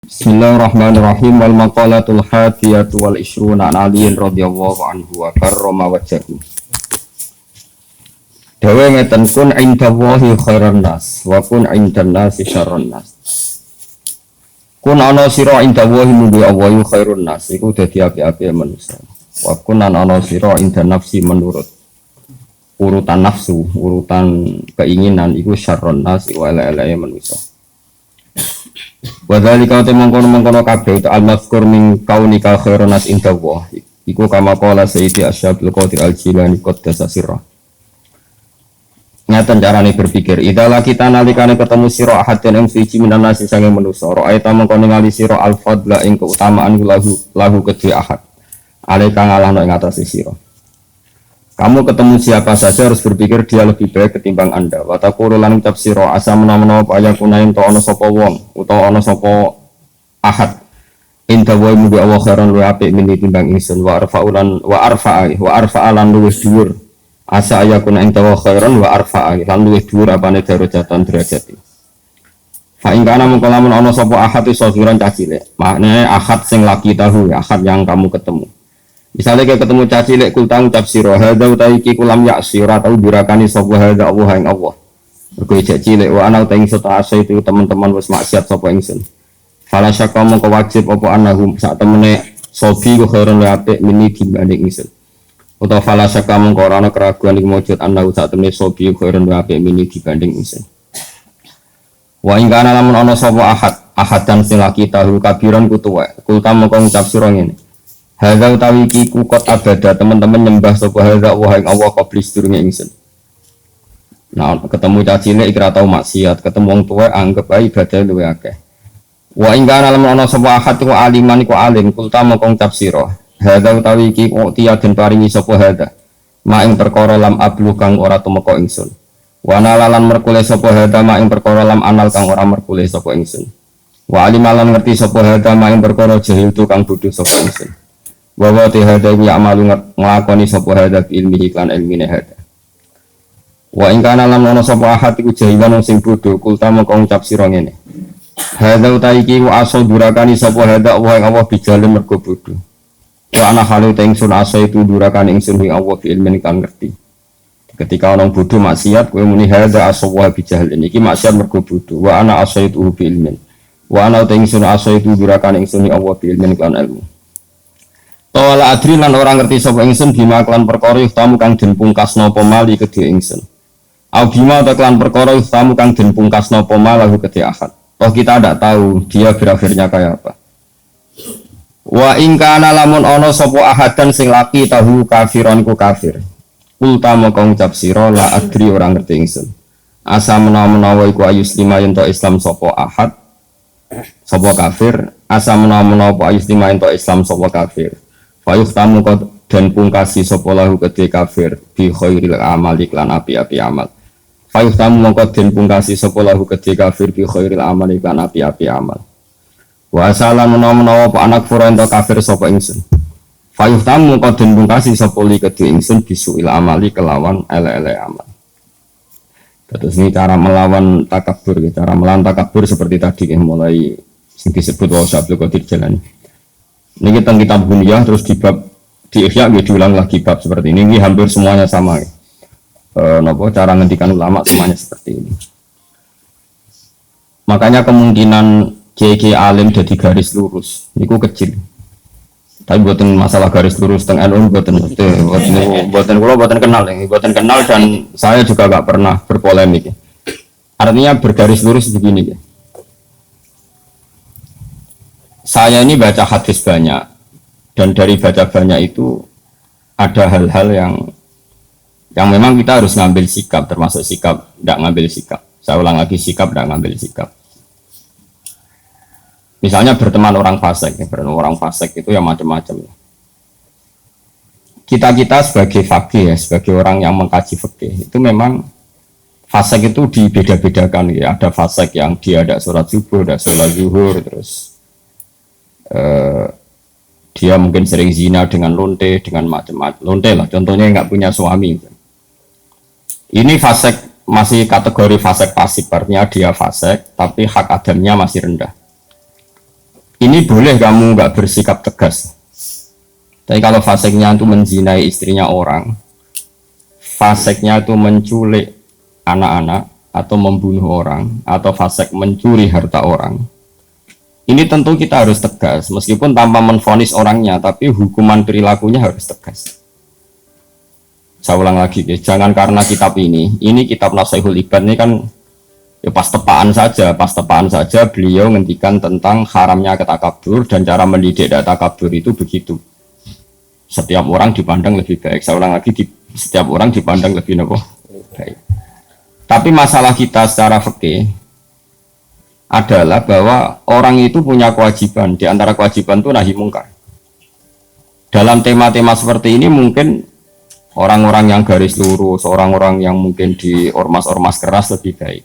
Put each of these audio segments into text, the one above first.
Bismillahirrahmanirrahim. Wal maqalatul hadiyatu wal ishruna an aliyin radhiyallahu anhu wa karrama wajhahu. Dawe ngeten kun indallahi khairan nas wa kun indan nasi syarrun nas. Kun ana sira indallahi mugi Allah khairun nas iku dadi api-api manusia. Wa kun ana sira indan nafsi menurut urutan nafsu, urutan keinginan iku syarrun nas iku ele-ele manusia. Wadhalika te mengkono-mengkono kabeh al-mazkur min kaunika khairun nas indallah iku kama qala sayyidi Asy'abul Qadir Al-Jilani qaddasa sirra. Ngaten carane berpikir idza kita nalikane ketemu sira ahad ing suci minan nasi sange manusa ra'aita mengkono ngali sira al-fadla ing keutamaan lahu kedhe ahad alaika ngalahno ing atase sira. Kamu ketemu siapa saja harus berpikir dia lebih baik ketimbang Anda. Wa taqulu lan ucap sira asa menawa apa yakuna ento ana sapa wong utawa ana sapa ahad inta wa mubi Allah khairan wa apik min timbang ingsun wa arfa'a lan luwih dhuwur asa yakuna ento wa khairan wa arfa'a lan luwih dhuwur apane darajatan derajat. Fa ing kana mung lamun ana sapa ahad iso sagiran cah cilik maknane ahad sing laki tahu ahad yang kamu ketemu. Misalnya kayak ketemu caci lek kultang ucap sira hadza utaiki kulam ya sira tau dirakani sapa hadza Allah ing Allah. Mergo caci lek wa ana utaing sota asa itu teman-teman wis maksiat sapa ingsun. Fala syakka mongko wajib apa anahum sak temene sofi ku khairon wa apik mini dibanding ingsun. Utawa fala syakka mongko ora ana keraguan iki mujud anahu sak temene sofi ku khairon wa apik mini dibanding ingsun. Wa ing kana lamun ana sapa ahadan sing laki tahu kabiran ku tuwa kultam mongko ngucap sira ngene. Hadza utawi iki kukot abada teman-teman nyembah sapa hadza wa ing Allah qablis durunge ingsun. Nah, ketemu caci cilik iki tau maksiat, ketemu wong tuwa anggap ae ibadah luwih akeh. Wa ing kana lamun ana sapa ahad ku aliman iku alim kulta mongko ngucap sira. Hadza utawi iki tiya den paringi sapa hadza. Ma ing perkara lam ablu kang ora tumeka ingsun. Wa nalalan merkule sapa hadza ma ing perkara lam anal kang ora merkule sapa ingsun. Wa alimalan ngerti sapa hadza ma ing perkara jahil tu kang bodho sapa ingsun. Wa hada ya amalu nglakoni sapa hada ilmihi kan ilmine hada. Wa ing kana lam ana sapa ahad iku jahilan sing bodho kulta mongko ngucap sira ngene. Hada utaiki wa asal durakani sapa hada wa ing Allah bijalim mergo bodho. Wa ana halu ta ingsun asa itu durakani ingsun ing Allah bi ilmin kan ngerti. Ketika orang bodho maksiat kowe muni hada asa wa bijalim iki maksiat mergo bodho. Wa ana asa itu bi ilmin. Wa ana ta ingsun asa itu durakani ingsun ing Allah bi ilmin kan ilmu. Tawala adri lan orang ngerti sapa ingsun bima klan perkara tamu kang den pungkasna apa mali kedhe ingsun. Au bima ta klan perkara tamu kang den pungkasna apa malahu kedhe ahad. Toh kita tidak tahu dia berakhirnya kayak apa. Wa ing kana lamun ana sapa ahadan sing laki tahu kafiran ku kafir. Kulta moko ngucap sira la adri orang ngerti ingsun. Asa menawa iku ayus lima yen to Islam sapa ahad sapa kafir, asa menawa ayus lima yen to Islam sapa kafir. Fayuh tamu dan pungkasi sopolahu kedhe kafir bi khairil amal iklan api-api amal. Fayuh tamu mongko den pungkasi sopolahu kedhe kafir bi khairil amal iklan api-api amal. Wa asalan menawa anak furento kafir sapa ingsun. Fayuh tamu mongko den pungkasi sopoli kedhe ingsun bisuil amali kelawan ele-ele amal. Terus ini cara melawan takabur, cara melawan takabur seperti tadi mulai sing disebut wa Asy'abul Qadir Jalani. Ini kita kitab Bunyah terus di bab di Ihya diulang lagi bab seperti ini. Ini hampir semuanya sama. Cara ngendikan ulama semuanya seperti ini. Makanya kemungkinan JK alim jadi garis lurus niku kecil. Tapi buatan masalah garis lurus teng NU buatan kenal, buatan kenal dan saya juga gak pernah berpolemik. Artinya bergaris lurus begini. Saya ini baca hadis banyak dan dari baca banyak itu ada hal-hal yang memang kita harus ngambil sikap, termasuk sikap tidak ngambil sikap. Saya ulang lagi, sikap tidak ngambil sikap. Misalnya berteman orang fasik, orang fasik itu ya macam-macam. Kita sebagai fakih ya, sebagai orang yang mengkaji fikih itu memang fasik itu dibeda-bedakan ya. Ada fasik yang dia ada sholat subuh, ada sholat zuhur, terus dia mungkin sering zina dengan lonte, dengan macam-macam lonte lah contohnya nggak punya suami. Ini fasik masih kategori fasik pasif, artinya dia fasik tapi hak adamnya masih rendah. ini boleh kamu nggak bersikap tegas. Tapi kalau faseknya itu menzinai istrinya orang, faseknya itu menculik anak-anak atau membunuh orang, atau fasek mencuri harta orang, ini tentu kita harus tegas, meskipun tanpa menvonis orangnya, tapi hukuman perilakunya harus tegas. Saya ulang lagi, guys. Jangan karena kitab ini kitab Nasihatul Ibad ini kan ya pas tepaan saja beliau ngendikan tentang haramnya ketakabur dan cara mendidik takabur itu begitu. Setiap orang dipandang lebih baik. Saya ulang lagi, setiap orang dipandang lebih baik. Tapi masalah kita secara fikih adalah bahwa orang itu punya kewajiban. Di antara kewajiban itu nahi mungkar. Dalam tema-tema seperti ini mungkin orang-orang yang garis lurus, orang-orang yang mungkin di ormas-ormas keras lebih baik.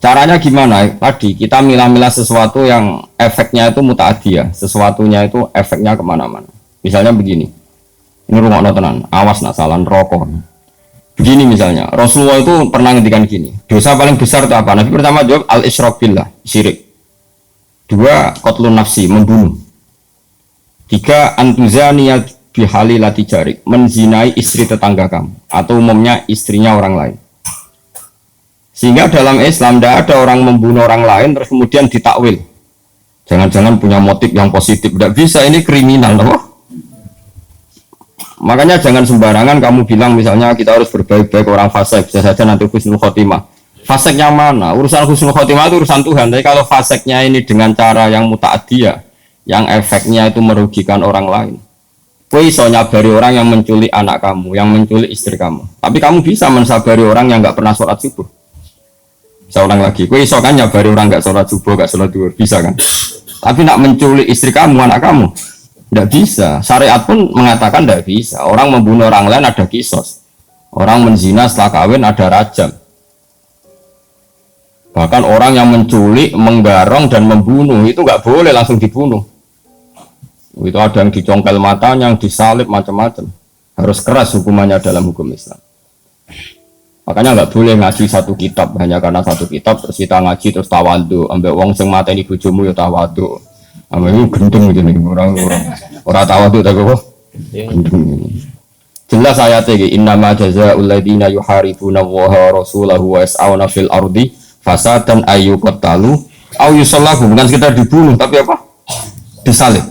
Caranya gimana? Tadi kita milah-milah sesuatu yang efeknya itu muta'adiyah, sesuatunya itu efeknya kemana-mana. Misalnya begini, ini rumah tenan, awas nak salah rokok. Begini misalnya, Rasulullah itu pernah ngendikan gini, dosa paling besar itu apa? Nabi pertama jawab al-isyrak billah, syirik. 2, qatlun nafsi, membunuh. 3, antuzaniyat bihalilati jarik, menzinai istri tetangga kamu, atau umumnya istrinya orang lain. Sehingga dalam Islam tidak ada orang membunuh orang lain terus kemudian ditakwil. Jangan-jangan punya motif yang positif, tidak bisa, ini kriminal, loh. Makanya jangan sembarangan kamu bilang misalnya kita harus berbaik-baik orang fasik, bisa saja nanti husnul khotimah. Fasiknya mana? Urusan husnul khotimah itu urusan Tuhan. Tapi kalau fasiknya ini dengan cara yang muta'adiyah, yang efeknya itu merugikan orang lain, kowe iso nyabari orang yang menculik anak kamu, yang menculik istri kamu. Tapi kamu bisa mensabari orang yang nggak pernah sholat subuh. Saya ulang lagi, kowe iso kan nyabari orang nggak sholat subuh, nggak sholat duhur, bisa kan? Tapi nak menculik istri kamu, anak kamu, tidak bisa. Syariat pun mengatakan tidak bisa. Orang membunuh orang lain ada kisos. Orang menzina setelah kawin ada rajam. Bahkan orang yang menculik, menggarong dan membunuh itu nggak boleh langsung dibunuh. Itu ada yang dicongkel matanya, yang disalib macam-macam. Harus keras hukumannya dalam hukum Islam. Makanya nggak boleh ngaji satu kitab hanya karena satu kitab terus kita ngaji terus tawadhu, ambek wong sing mateni bojomu ya tawadhu. Ambek itu gendeng gitu nih orang tawadhu tapi kok gendeng. Jelas ayatnya iki innama jazaa'ul ladzina yuharibuna Allaha wa rasulahu wa yas'auna fil ardi fasadan ayyuqtalu aw yusallahu, bukan sekedar dibunuh tapi apa? Disalib.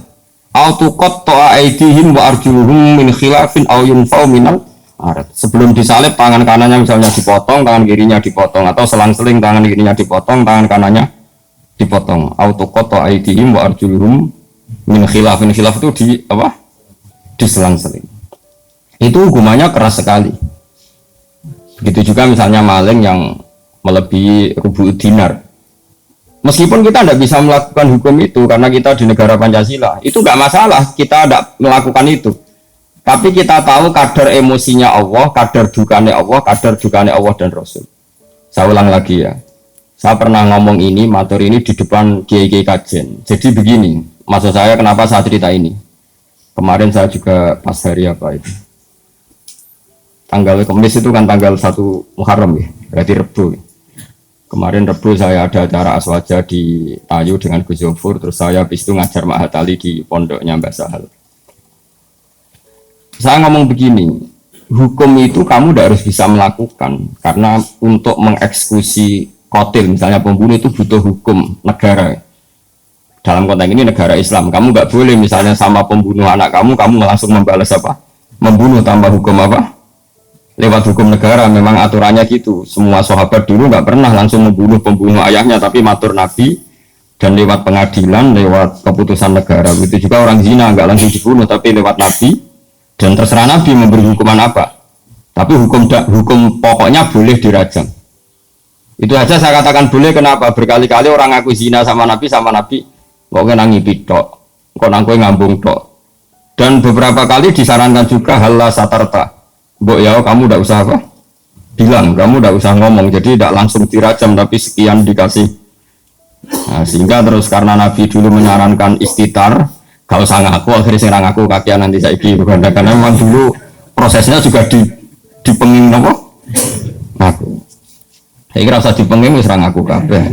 Aw tuqatta'a aydihim wa arjuluhum min khilafin aw yunfau minal ard. Sebelum disalib tangan kanannya misalnya dipotong, tangan kirinya dipotong, atau selang-seling tangan kirinya dipotong, tangan kanannya dipotong. Aw tuqatta'a aydihim wa arjuluhum min khilafin. Khilaf itu di apa? Diselang-seling. Itu hukumannya keras sekali. Begitu juga misalnya maling yang melebihi rubu dinar. Meskipun kita tidak bisa melakukan hukum itu karena kita di negara Pancasila, itu nggak masalah, kita tidak melakukan itu. Tapi kita tahu kadar emosinya Allah, kadar dukanya Allah dan Rasul. Saya ulang lagi ya. Saya pernah ngomong ini, matur ini di depan Kiai Kajen. Jadi begini, maksud saya kenapa saya cerita ini. Kemarin saya juga pas hari apa itu. Tanggal Kamis itu kan tanggal 1 Muharram ya, berarti Rebu. Kemarin Rebu saya ada acara aswaja di Tayu dengan Gus Zofur, terus saya habis itu ngajar Mahatali di pondoknya Mbak Sahal. Saya ngomong begini, hukum itu kamu tidak harus bisa melakukan, karena untuk mengeksekusi qatil, misalnya pembunuh itu butuh hukum negara. Dalam konteks ini negara Islam, kamu nggak boleh misalnya sama pembunuh anak kamu langsung membalas apa? Membunuh tanpa hukum apa? Lewat hukum negara, memang aturannya gitu. Semua sahabat dulu nggak pernah langsung membunuh pembunuh ayahnya, tapi matur Nabi dan lewat pengadilan, lewat keputusan negara. Begitu juga orang zina nggak langsung dibunuh, tapi lewat Nabi dan terserah Nabi memberi hukuman apa. Tapi hukum pokoknya boleh dirajam. Itu aja saya katakan boleh. Kenapa? Berkali-kali orang ngaku zina sama Nabi kok nang ngipit tok, kok nang kowe ngambung tok. Dan beberapa kali disarankan juga halla satarta. Mbok ya kamu tidak usah apa? Bilang, kamu tidak usah ngomong. Jadi tidak langsung dirajam tapi sekian dikasih. Nah, sehingga terus karena Nabi dulu menyarankan istitar, gak usah ngaku, akhirnya saya ngaku kakian nanti saya bukan, karena memang dulu prosesnya juga dipenging apa? Ngaku. Saya kira usah dipenging wis ra ngaku kabeh.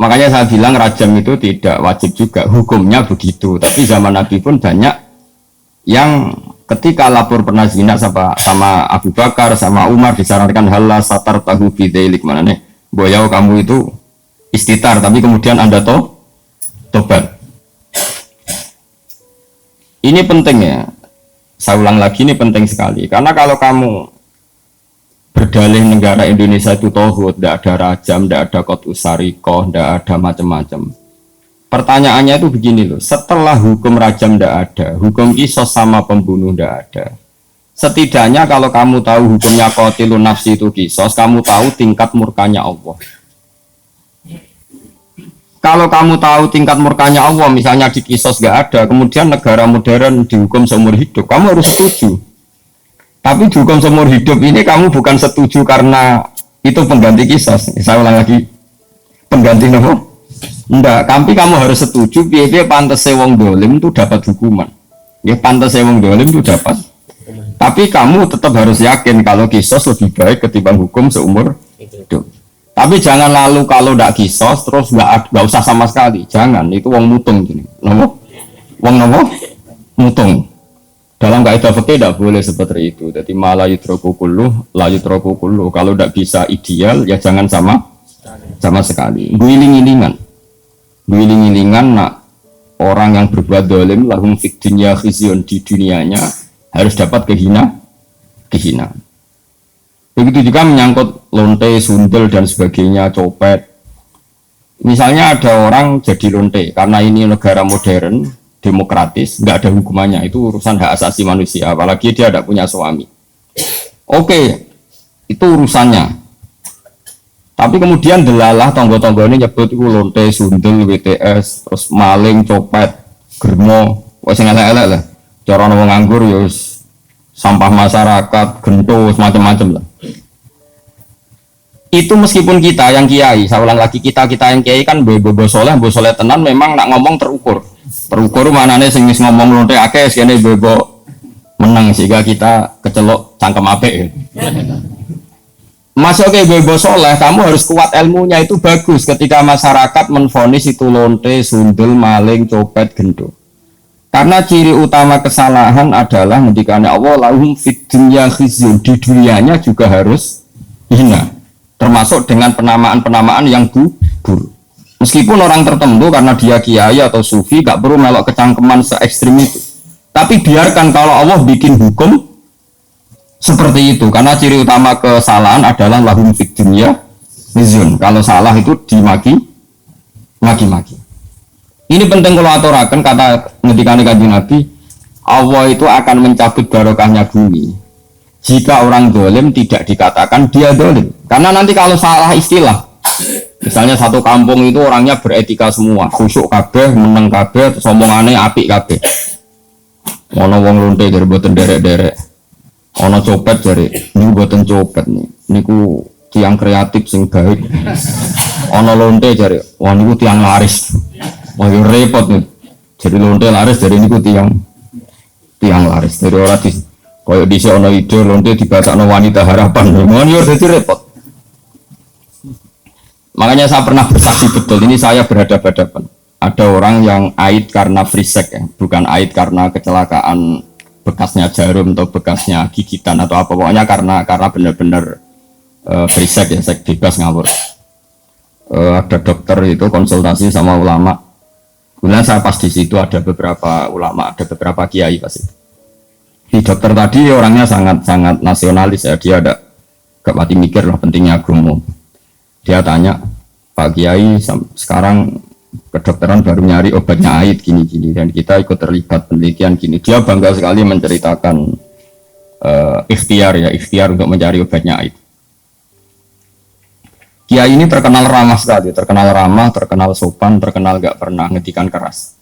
Makanya saya bilang rajam itu tidak wajib juga, hukumnya begitu. Tapi zaman Nabi pun banyak yang ketika lapor pernah zina sama Abu Bakar, sama Umar disarankan halah satar tahu bidailik, mana nih, boyau kamu itu istitar, tapi kemudian anda tobat. Ini penting ya, saya ulang lagi ini penting sekali, karena kalau kamu berdalih negara Indonesia itu tauhid, tidak ada rajam, tidak ada qat'us usarikoh, tidak ada macam-macam. Pertanyaannya itu begini loh, setelah hukum rajam tidak ada, hukum kisos sama pembunuh tidak ada. Setidaknya kalau kamu tahu hukumnya qatilun nafsi itu kisos, kamu tahu tingkat murkanya Allah. Kalau kamu tahu tingkat murkanya Allah, misalnya di kisos nggak ada, kemudian negara modern dihukum seumur hidup, kamu harus setuju. Tapi dihukum seumur hidup ini kamu bukan setuju karena itu pengganti kisos. Saya ulang lagi, pengganti apa? Enggak, tapi kamu harus setuju biar pantas wong dolim itu dapat hukuman. Ya pantas wong dolim itu dapat. Tapi kamu tetap harus yakin kalau kisos lebih baik ketimbang hukum seumur hidup. Tapi jangan lalu kalau tidak kisos terus nggak usah sama sekali. Jangan, itu wong mutung gini. Wong mutung. Dalam kaidah fikih tidak boleh seperti itu. Jadi malah yutroku kulluh, la yutroku kulluh. Kalau tidak bisa ideal ya jangan sama sekali. Guiling-gilingan nak orang yang berbuat dolim lahum fid dunya khizyun, di dunianya harus dapat kehinaan. Begitu juga menyangkut lonte, sundel dan sebagainya, copet. Misalnya ada orang jadi lonte karena ini negara modern, demokratis, nggak ada hukumannya, itu urusan hak asasi manusia, apalagi dia tidak punya suami. Oke, itu urusannya. Tapi kemudian delalah tonggo-tonggo ini nyebut itu lonte, sundel, WTS, terus maling, copet, germo, wes elek-elek lah. Cara wong nganggur ya sampah masyarakat, gento, macam-macam lah. Itu meskipun kita yang kiai, saya ulang lagi, kita yang kiai kan bobo soleh tenan memang nak ngomong terukur manane sing wis ngomong lonte akeh sene bobo menang sehingga kita kecelok cangkem apik. Masuk ke bobo soleh, kamu harus kuat ilmunya, itu bagus ketika masyarakat menvonis itu lonte, sundel, maling, copet, gendo. Karena ciri utama kesalahan adalah ketika Allah lahum fid dunya khizyun, di dunianya juga harus hina. Termasuk dengan penamaan yang buruk. Meskipun orang tertentu karena dia kiai atau sufi gak perlu melok kecangkeman se ekstrim itu. Tapi biarkan kalau Allah bikin hukum seperti itu, karena ciri utama kesalahan adalah lahum fid dunya khizyun. Kalau salah itu dimaki. Ini penting kalau aturakan kata ngendikane Kanjeng Nabi, Allah itu akan mencabut barokahnya bumi jika orang dolim tidak dikatakan dia dolim. Karena nanti kalau salah istilah, misalnya satu kampung itu orangnya beretika semua, khusyuk kabeh, meneng kabeh, sombongane apik kabeh. Ono wong lonte dari boten derek-derek, ono copet dari ini boten copet nih, niku tiang kreatif sing baik. Ono lonte dari, wah niku tiang laris, wah repot nih. Jadi lonte laris dari niku tiang laris dari orang di koyok di ono ide lonte dibacakno wanita harapan, ngono dadi repot. Makanya saya pernah bersaksi betul, ini saya berhadapan-hadapan. Ada orang yang aid karena free sex ya, bukan aid karena kecelakaan bekasnya jarum atau bekasnya gigitan atau apa, pokoknya karena benar-benar free sex ya, seks bebas ngawur. Ada dokter itu konsultasi sama ulama. Kemudian saya pas di situ ada beberapa ulama, ada beberapa kiai pasti. Di dokter tadi orangnya sangat nasionalis ya, dia ada gak mati mikir lah pentingnya agama. Dia tanya, Pak Kiai sekarang kedokteran baru nyari obatnya aid gini-gini dan kita ikut terlibat penelitian gini. Dia bangga sekali menceritakan ikhtiar untuk mencari obatnya aid. Kiai ini terkenal ramah sekali, terkenal sopan, terkenal gak pernah ngedikan keras.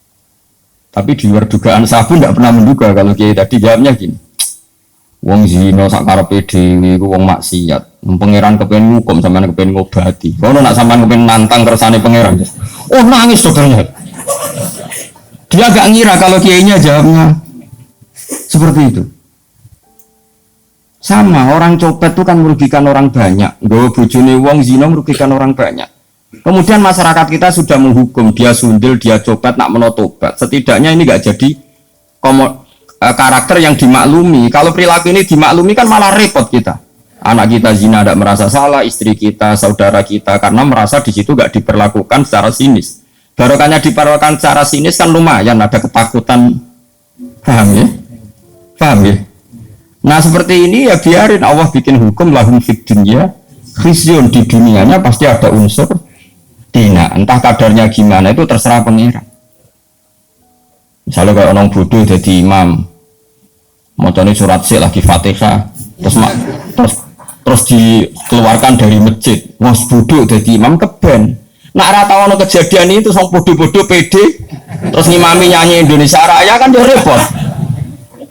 Tapi di luar dugaan saya pun gak pernah menduga kalau Kiai tadi jawabnya gini. Wong zina sak karepe dhewe iku wong maksiat. Pangeran kepen ngukum sampean kepen ngobati. Ono nak sampean kepen nantang kersane pangeran. Oh nangis dokternya. Dia gak ngira kalau kiainya jawabnya seperti itu. Sama orang copet itu kan merugikan orang banyak. Nggawa bojone wong zina merugikan orang banyak. Kemudian masyarakat kita sudah menghukum dia sundil, dia copet, nak menotobat. Setidaknya ini nggak jadi karakter yang dimaklumi. Kalau perilaku ini dimaklumi kan malah repot kita. Anak kita zina tidak merasa salah, istri kita, saudara kita, karena merasa di situ nggak diperlakukan secara sinis. Barokahnya diperlakukan secara sinis kan lumayan, ada ketakutan. Paham ya? Paham ya? Nah seperti ini ya biarin Allah bikin hukum lahum fid dunya khizyun, di dunianya pasti ada unsur dina, entah kadarnya gimana itu terserah pengira. Misalnya kayak orang bodoh jadi imam, macamnya surat sih lagi Fatihah, terus dikeluarkan dari masjid, mas bodoh jadi imam keben. Nak rata ono kejadian itu sang bodoh-bodoh pede, terus ngimami nyanyi Indonesia Raya kan dia repot.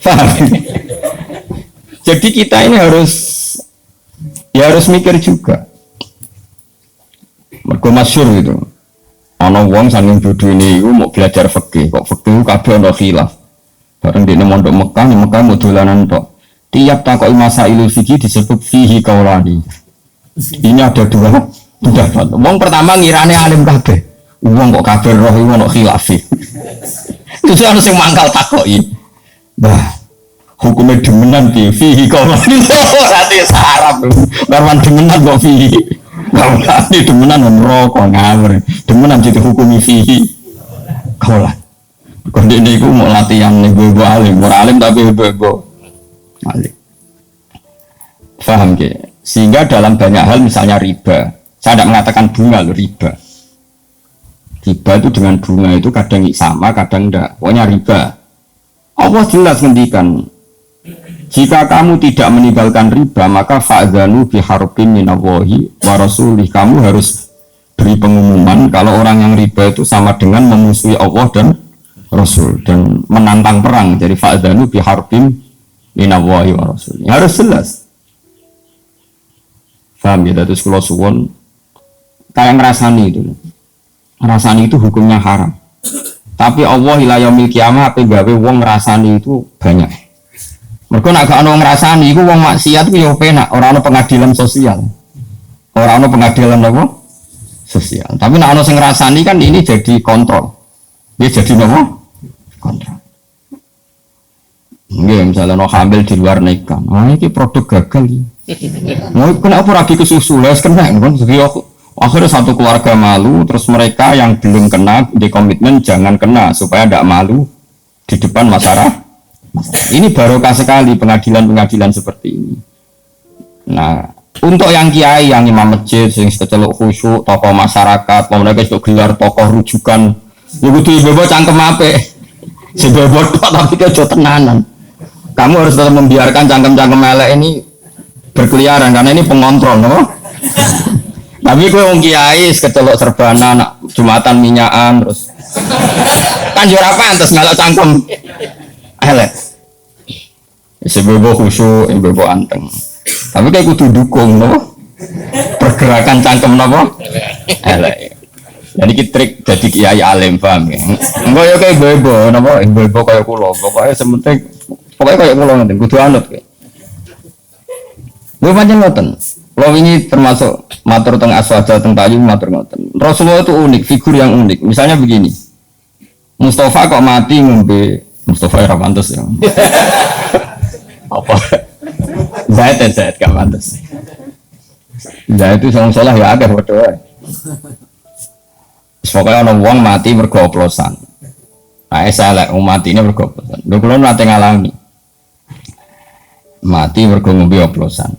Paham? Jadi kita ini harus mikir juga. Mergo masyhur gitu. Ana wong saking bodoh ini mau belajar fikih, kok fikih kabeh ana khilaf. Bareng dene mondok Mekah, Mekah mau dolanan tok. Tiap takoki masail fikih disebut fihi qaulani. Ini ada dua pendapat. Wong pertama ngirane alim kabeh. Wong kok kabeh roh iku ana khilaf. Terus ana sing mangkal takoki. Bah, hukumnya demenan piye fihi qaulani. Berarti sarap. Barwan demenan kok fihi. Qaulani demenan rokok ngawur. Demenan jadi hukumi fihi qaulani. Kok dene iku mau latihan ibu-ibu alim, ora alim tapi ibu-ibu alim. Paham ke? Sehingga dalam banyak hal misalnya riba, saya tidak mengatakan bunga loh, riba. Riba itu dengan bunga itu kadang sama, kadang enggak. Pokoknya riba. Allah jelas ngendikan, jika kamu tidak meninggalkan riba, maka fa'dzanu biharbin minallahi wa rasulih. Kamu harus beri pengumuman kalau orang yang riba itu sama dengan memusuhi Allah dan Rasul dan menantang perang. Jadi fa'dzanu biharbin minallahi wa rasulih. Harus jelas. Paham ya? Terus kalau suwon kayak ngerasani itu. Ngerasani itu hukumnya haram. Tapi Allah ila yaumil kiamah apa gawe wong ngrasani itu banyak. Mergo nek gak ono ngrasani iku wong maksiat ku yo penak, ora ono pengadilan sosial. Ora ono pengadilan apa? Sosial. Tapi nek ono sing ngrasani kan ini jadi kontrol. Dia jadi apa? Kontrol. Nggih, misalnya no hamil di luar nikah. Oh, ini produk gagal iki. Mau kenapa lagi ke susu? Lah kena kan akhirnya satu keluarga malu, terus mereka yang belum kena di komitmen jangan kena supaya tidak malu di depan masyarakat. Ini barokah sekali pengadilan-pengadilan seperti ini. Nah, untuk yang kiai, yang imam masjid, yang seceluk khusyuk, tokoh masyarakat, mau mereka itu gelar tokoh rujukan, ya kudu ibu cangkem ape, si bebot tapi kejo tenanan. Kamu harus tetap membiarkan cangkem-cangkem elek ini berkeliaran karena ini pengontrol, no? Tapi gue wong kiai kecelok serbana, nak jumatan minyakan terus kan jura pantes ngalak cangkem elek. Sebebo khusyuk, sebebo anteng. Tapi kayak kudu dukung, no? Pergerakan cangkem, no? Elek. Jadi kita trik jadi kiai alim, paham ya? Enggak ya kayak bebo, no? Bebo kayak kulo, pokoknya sementing, pokoknya kayak kulo nanti, kudu anut kayak. Gue panjang ngoten. Lo ini termasuk matur teng aswaja teng tayu matur ngoten. Rasulullah itu unik, figur yang unik. Misalnya begini, Mustafa kok mati ngombe, Mustafa ya pantes ya. Apa? Zaid gak pantes. Zaid itu sang soleh ya akeh padha wae. Pokoknya ana wong mati mergo oplosan. Nah, elek matine mergo oplosan. Lho kula nate ngalami. Mati mergo ngombe oplosan.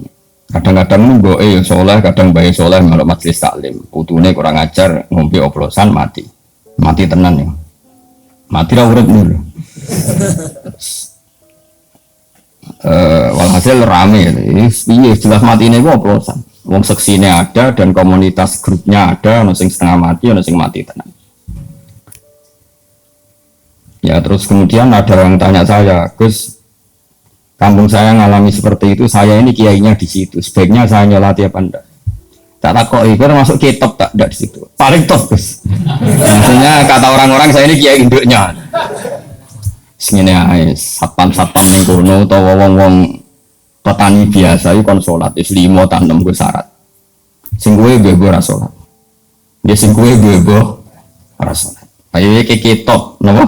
Kadang-kadang nunggoke soleh, kadang bae soleh melok majelis taklim. Putune kurang ajar ngombe oplosan mati. Mati tenan ya. Mati ra urip lho. Walhasil rame ini jelas mati ini gua oplosan. Wong seksine ada dan komunitas grupnya ada, ono sing setengah mati, ono sing mati tenan. Ya terus kemudian ada yang tanya saya, Gus, kampung saya ngalami seperti itu, saya ini kiainya di situ, sebaiknya saya nyolati apa enggak? Tak takoi, itu masuk kitab tak enggak di situ. Paling top, Gus. Maksudnya kata orang-orang saya ini kiai induknya. Sengene ae satpam-satpam ning kono utawa wong-wong petani biasa iki kon salat wis 5 ta 6 ku syarat. Sing kowe bebo ora salat. Dia sing kowe bebo ora salat. Ayo keketot, napa?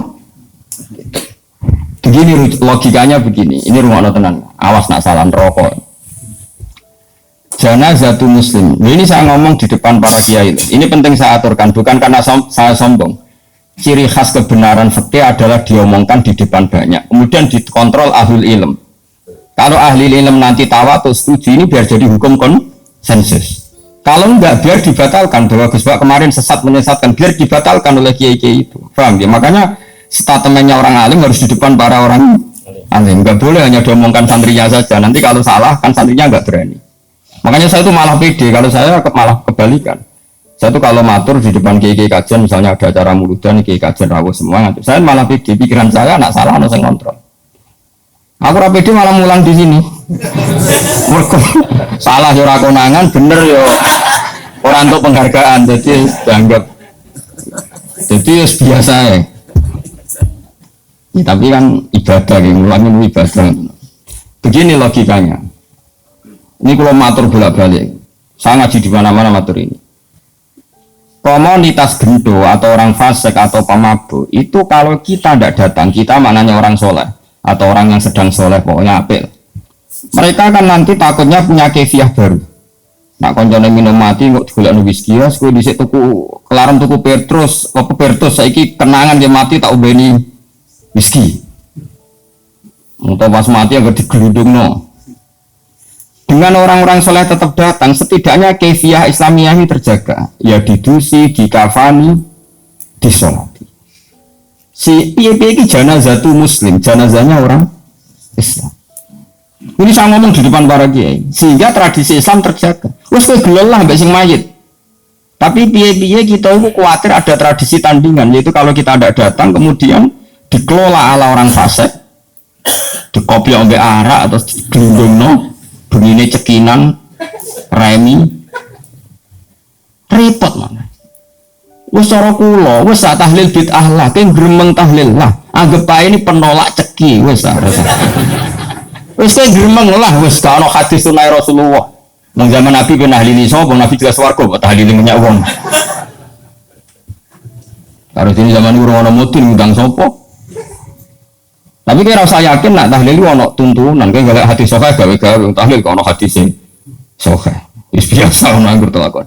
Begini logikanya begini. Ini rumah tenan. Awas nak salah rokok. Janazatu muslim. Ini saya ngomong di depan para kiai. Ini penting saya aturkan, bukan karena saya sombong. Ciri khas kebenaran fikih adalah diomongkan di depan banyak, kemudian dikontrol ahlul ilm. Kalau ahli ilm nanti tawa atau setuju, ini biar jadi hukum konsensus. Kalau enggak, biar dibatalkan. Bahwa Gus Bak kemarin sesat menyesatkan, biar dibatalkan oleh kiai-kiai itu. Paham ya? Makanya statementnya orang alim harus di depan para orang alim. Enggak boleh hanya diomongkan santrinya saja. Nanti kalau salah, kan santrinya enggak berani. Makanya saya itu malah pede. Kalau saya malah kebalikan. Saya itu kalau matur di depan kiai kajian, misalnya ada acara muludan, kiai kajian rawuh semua, saya malah pede. Pikiran saya nak salah, saya kontrol. Aku rapede malah mulang di sini. Salah yo ora konangan, bener yo ora untuk penghargaan. Jadi dianggap. Jadi biasa ya. Ya, tapi kan ibadah, mulanya ibadah. Begini logikanya. Ini kalau matur bolak-balik. Saya ngaji di mana-mana matur ini. Komunitas gendo atau orang fasik atau pemabuk itu kalau kita tidak datang, kita maknanya orang soleh atau orang yang sedang soleh, pokoknya apil. Mereka kan nanti takutnya punya kefiah baru. Nak koncone minum mati kok digolekno whisky, wis kowe dhisik tuku kelaran tuku Petrus, apa Petrus saiki kenangan dia mati tak ubeni whisky. Untuk pas mati agak digelundungno. Dengan orang-orang soleh tetap datang, setidaknya kefiah Islamiyah ini terjaga. Ya didusi, dikafani, disolati. Si piye-piye ini janazatu muslim, janazahnya orang Islam. Ini saya ngomong di depan para kiai, sehingga tradisi Islam terjaga. Wes kowe gelolah mbek sing mayit. Tapi piye-piye kita itu khawatir ada tradisi tandingan, yaitu kalau kita tidak datang kemudian dikelola ala orang fasik, dikopi ombe arak atau digelundungno. Begini cekinan, remi, repot mana? Wes cara kula, wes sak tahlil bid'ah lah, keng gremeng tahlil lah. Anggap ae ini penolak ceki, wes wes keng gremeng lah, wes gak ono hadis sunah Rasulullah. Nang zaman Nabi ben tahlili sapa, Nabi jelas warga kok tahlili minyak wong. Karo dene zaman urung ono mudin ngundang sapa? Tapi kira saya yakin nak tahlil itu ada tuntunan, kayak gak hadis sahih gawe-gawe tahlil kalau ada hadis sahih. Is biasa orang anggur telakon.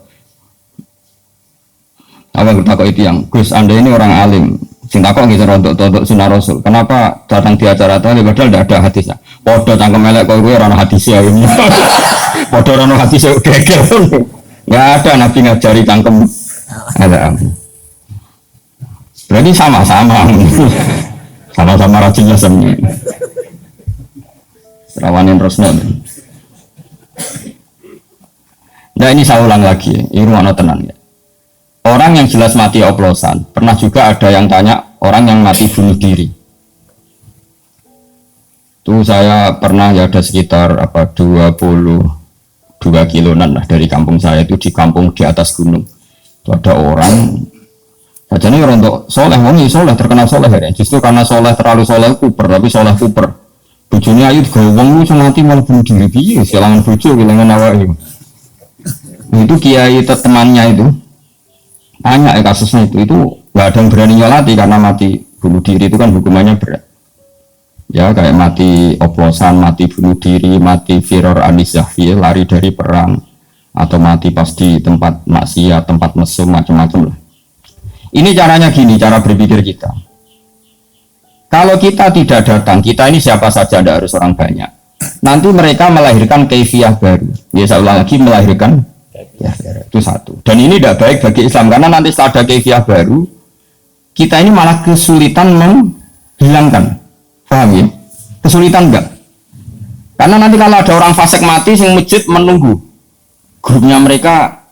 Apa bertakon itu yang Gus, Anda ini orang alim, cinta kok gitu untuk sunnah Rasul. Kenapa datang di acara tahlil padahal tidak ada hadisnya? Podo cangkem melek kau gue orang hadisnya ini. Podo orang hadisnya geger. Nggak ada Nabi ngajari cangkem. Ada. Berarti sama-sama. Sama-sama racunnya semuanya. Rawanin Rosno. Nah ini saya ulang lagi, ini rumah tenan ya. Orang yang jelas mati oplosan, pernah juga ada yang tanya orang yang mati bunuh diri. Itu saya pernah ya ada sekitar 22 kiloan lah dari kampung saya, itu di kampung di atas gunung. Itu ada orang jadi untuk soleh, wangi soleh terkenal soleh ya. Justru karena soleh terlalu soleh kuper, tapi soleh kuper. Bujurnya ayu gawang itu nanti malah bunuh diri. Iya, silangan bujur, silangan awak itu. Itu kiai temannya itu banyak kasusnya itu nggak ada yang berani nyolati karena mati bunuh diri itu kan hukumannya berat. Ya kayak mati oplosan, mati bunuh diri, mati firor anisyafi, lari dari perang, atau mati pas di tempat maksiat, tempat mesum macam-macam lah. Ini caranya gini, cara berpikir kita. Kalau kita tidak datang, kita ini siapa saja, tidak harus orang banyak. Nanti mereka melahirkan kaifiah baru. Ya saya ulang lagi, melahirkan ya, itu satu. Dan ini tidak baik bagi Islam, karena nanti setelah ada kaifiah baru, kita ini malah kesulitan menghilangkan. Paham ya? Kesulitan enggak? Karena nanti kalau ada orang fasik mati, sing masjid menunggu. Grupnya mereka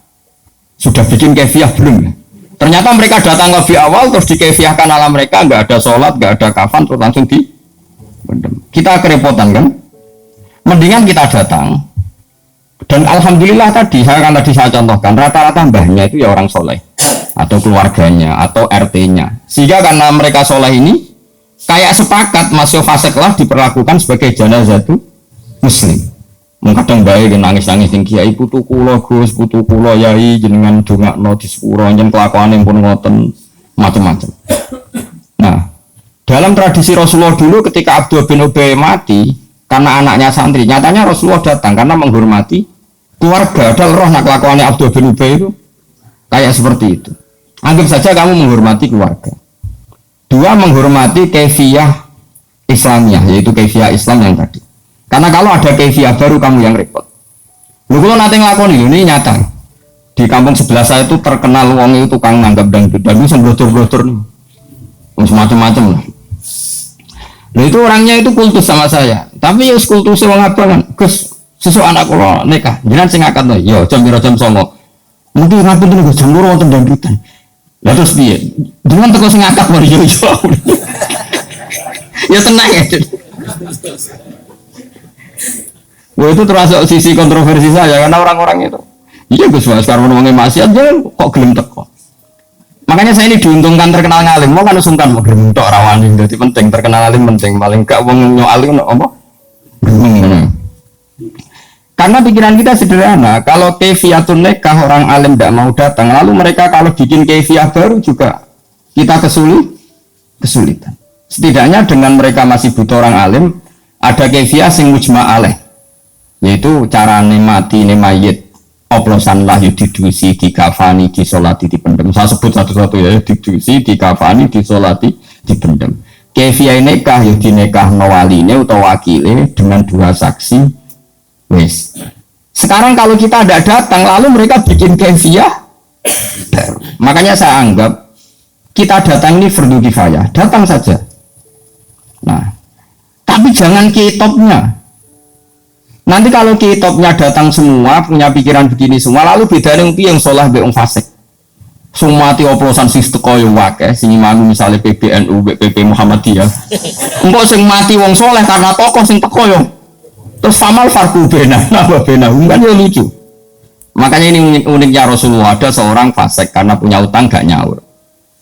sudah bikin kaifiah belum? Ternyata mereka datang lebih awal terus dikefiahkan ala mereka, nggak ada sholat, nggak ada kafan, terus langsung di kita kerepotan kan? Mendingan kita datang. Dan alhamdulillah tadi saya contohkan rata-rata mbahnya itu ya orang soleh atau keluarganya atau RT-nya. Sehingga karena mereka soleh ini kayak sepakat masuk fasik lah diperlakukan sebagai janazah itu muslim. Mung kadang bae nangis-nangis ning kiai putu kula Gus, putu kula yai jenengan dongakno di sepuro njen kelakuane pun ngoten macam-macam. Nah, dalam tradisi Rasulullah dulu ketika Abdullah bin Ubay mati karena anaknya santri, nyatanya Rasulullah datang karena menghormati keluarga. Ada roh nak kelakuannya Abdullah bin Ubay itu kayak seperti itu. Anggap saja kamu menghormati keluarga. Dua, menghormati kaifiyah Islamiyah, yaitu kaifiyah Islam yang tadi. Karena kalau ada kaifiyah baru kamu yang repot. Lu kalau nanti ngelakoni ini nyata. Di kampung sebelah saya itu terkenal wong itu tukang nanggap dangdut, dan itu blotor-blotor nih, macam-macam lah. Nah itu orangnya itu kultus sama saya. Tapi ya kultus wong abang kan, Gus, sesuatu anak kula nikah, jenengan sing akad lho. Yo jam 09.00. Mungkin rapi tuh jam 2 wonten dangdutan. Lah terus piye? Jenengan teko sing akad mari yo. Ya tenang ya. Wah itu termasuk sisi kontroversi saya karena orang-orang itu. Iya Gus, sekarang ngomongin maksiat jangan kok gelem teko. Makanya saya ini diuntungkan terkenal ngalim, mau kan sungkan mau gelem tok rawani, jadi penting terkenal ngalim penting, paling gak wong nyoali apa? Karena pikiran kita sederhana, kalau kefiatun nikah orang alim tidak mau datang, lalu mereka kalau bikin kefiah baru juga kita kesulitan. Setidaknya dengan mereka masih butuh orang alim, ada kefiah sing mujma' alaih, yaitu cara mati mayit, oplosan lah didusi, dikafani, disolati, dipendem. Saya sebut satu-satu ya, didusi, dikafani, disolati, dipendem. Kefiah nikah ya dinikah waline atau wakile dengan 2 saksi. Wes. Sekarang kalau kita tidak datang, lalu mereka bikin kefiah baru. Makanya saya anggap kita datang ini fardu kifayah, datang saja. Nah, tapi jangan kitopnya. Nanti kalau kitopnya datang semua punya pikiran begini semua, lalu bedanya yang sholah be fasik. Semua mati oplosan sisteko yo wake, sing imam misalnya PBNU, BP Muhammadiyah. Engko sing mati wong soleh karena tokoh sing teko yo. Terus samal farku bena, apa bena, kan ya lucu. Makanya ini uniknya Rasulullah, ada seorang fasik karena punya utang gak nyaur.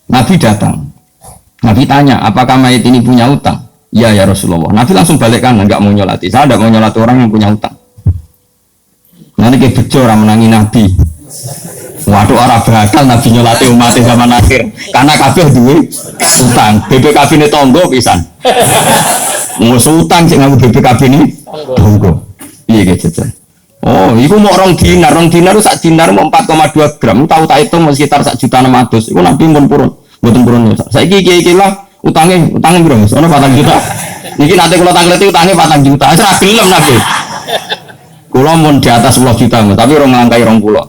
Nabi datang. Nabi tanya, apakah mayit ini punya utang? Ya ya Rasulullah. Nabi langsung balik kanan, nggak mau nyolati. Saya tidak mau nyolati orang yang punya utang. Nanti kayak bejo orang menangi Nabi. Waduh orang bakal Nabi nyolati umatnya zaman akhir. Karena kabeh duwe utang. BPKB ini tonggo pisan. Musuh utang sih ngaku BPKB ini tonggo. Iya gitu. Oh, itu mau orang dinar itu sak dinar mau 4,2 gram. Tahu tak itu mau sekitar 1,6 juta. Itu Nabi pun purun, betul purun. Saya kiki lah. Utangnya bro, soalnya 4 juta. Niki nanti kalau tanglet utangnya 4 juta. Saya gelem Nabi. Kulo mun di atas 10 juta, tapi orang ngangkai 20.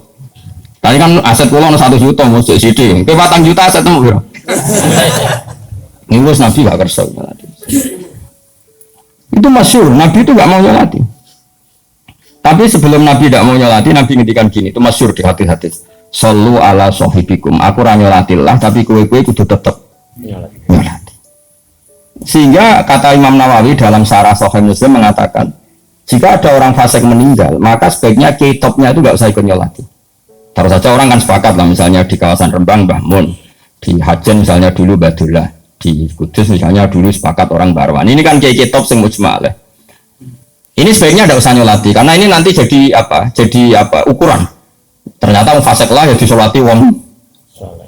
Tadi kan aset kulo 1 juta, mau CD. Ke 4 juta aset temu bro. Ini bos Nabi gak kerso. Itu masyhur, Nabi itu gak mau nyolati. Tapi sebelum Nabi tidak mau nyolati, Nabi ngendikan gini, itu masyhur di hati-hati. Sallu ala sahibikum. Aku ra nyolatillah, tapi kue-kue kudu tetep nyolati. Sehingga kata Imam Nawawi dalam Syarah Sahih Muslim mengatakan, jika ada orang fasik meninggal, maka sebaiknya kitopnya itu nggak usah ikut nyolati. Taruh saja orang kan sepakat lah, misalnya di kawasan Rembang Mbah Mun, di Hajen misalnya dulu Badullah, di Kudus misalnya dulu sepakat orang Barwan. Ini kan kayak kitop sing mujma' alaih. Ini sebaiknya tidak usah nyolati, karena ini nanti jadi apa ukuran. Ternyata orang fasik lah ya disolati wong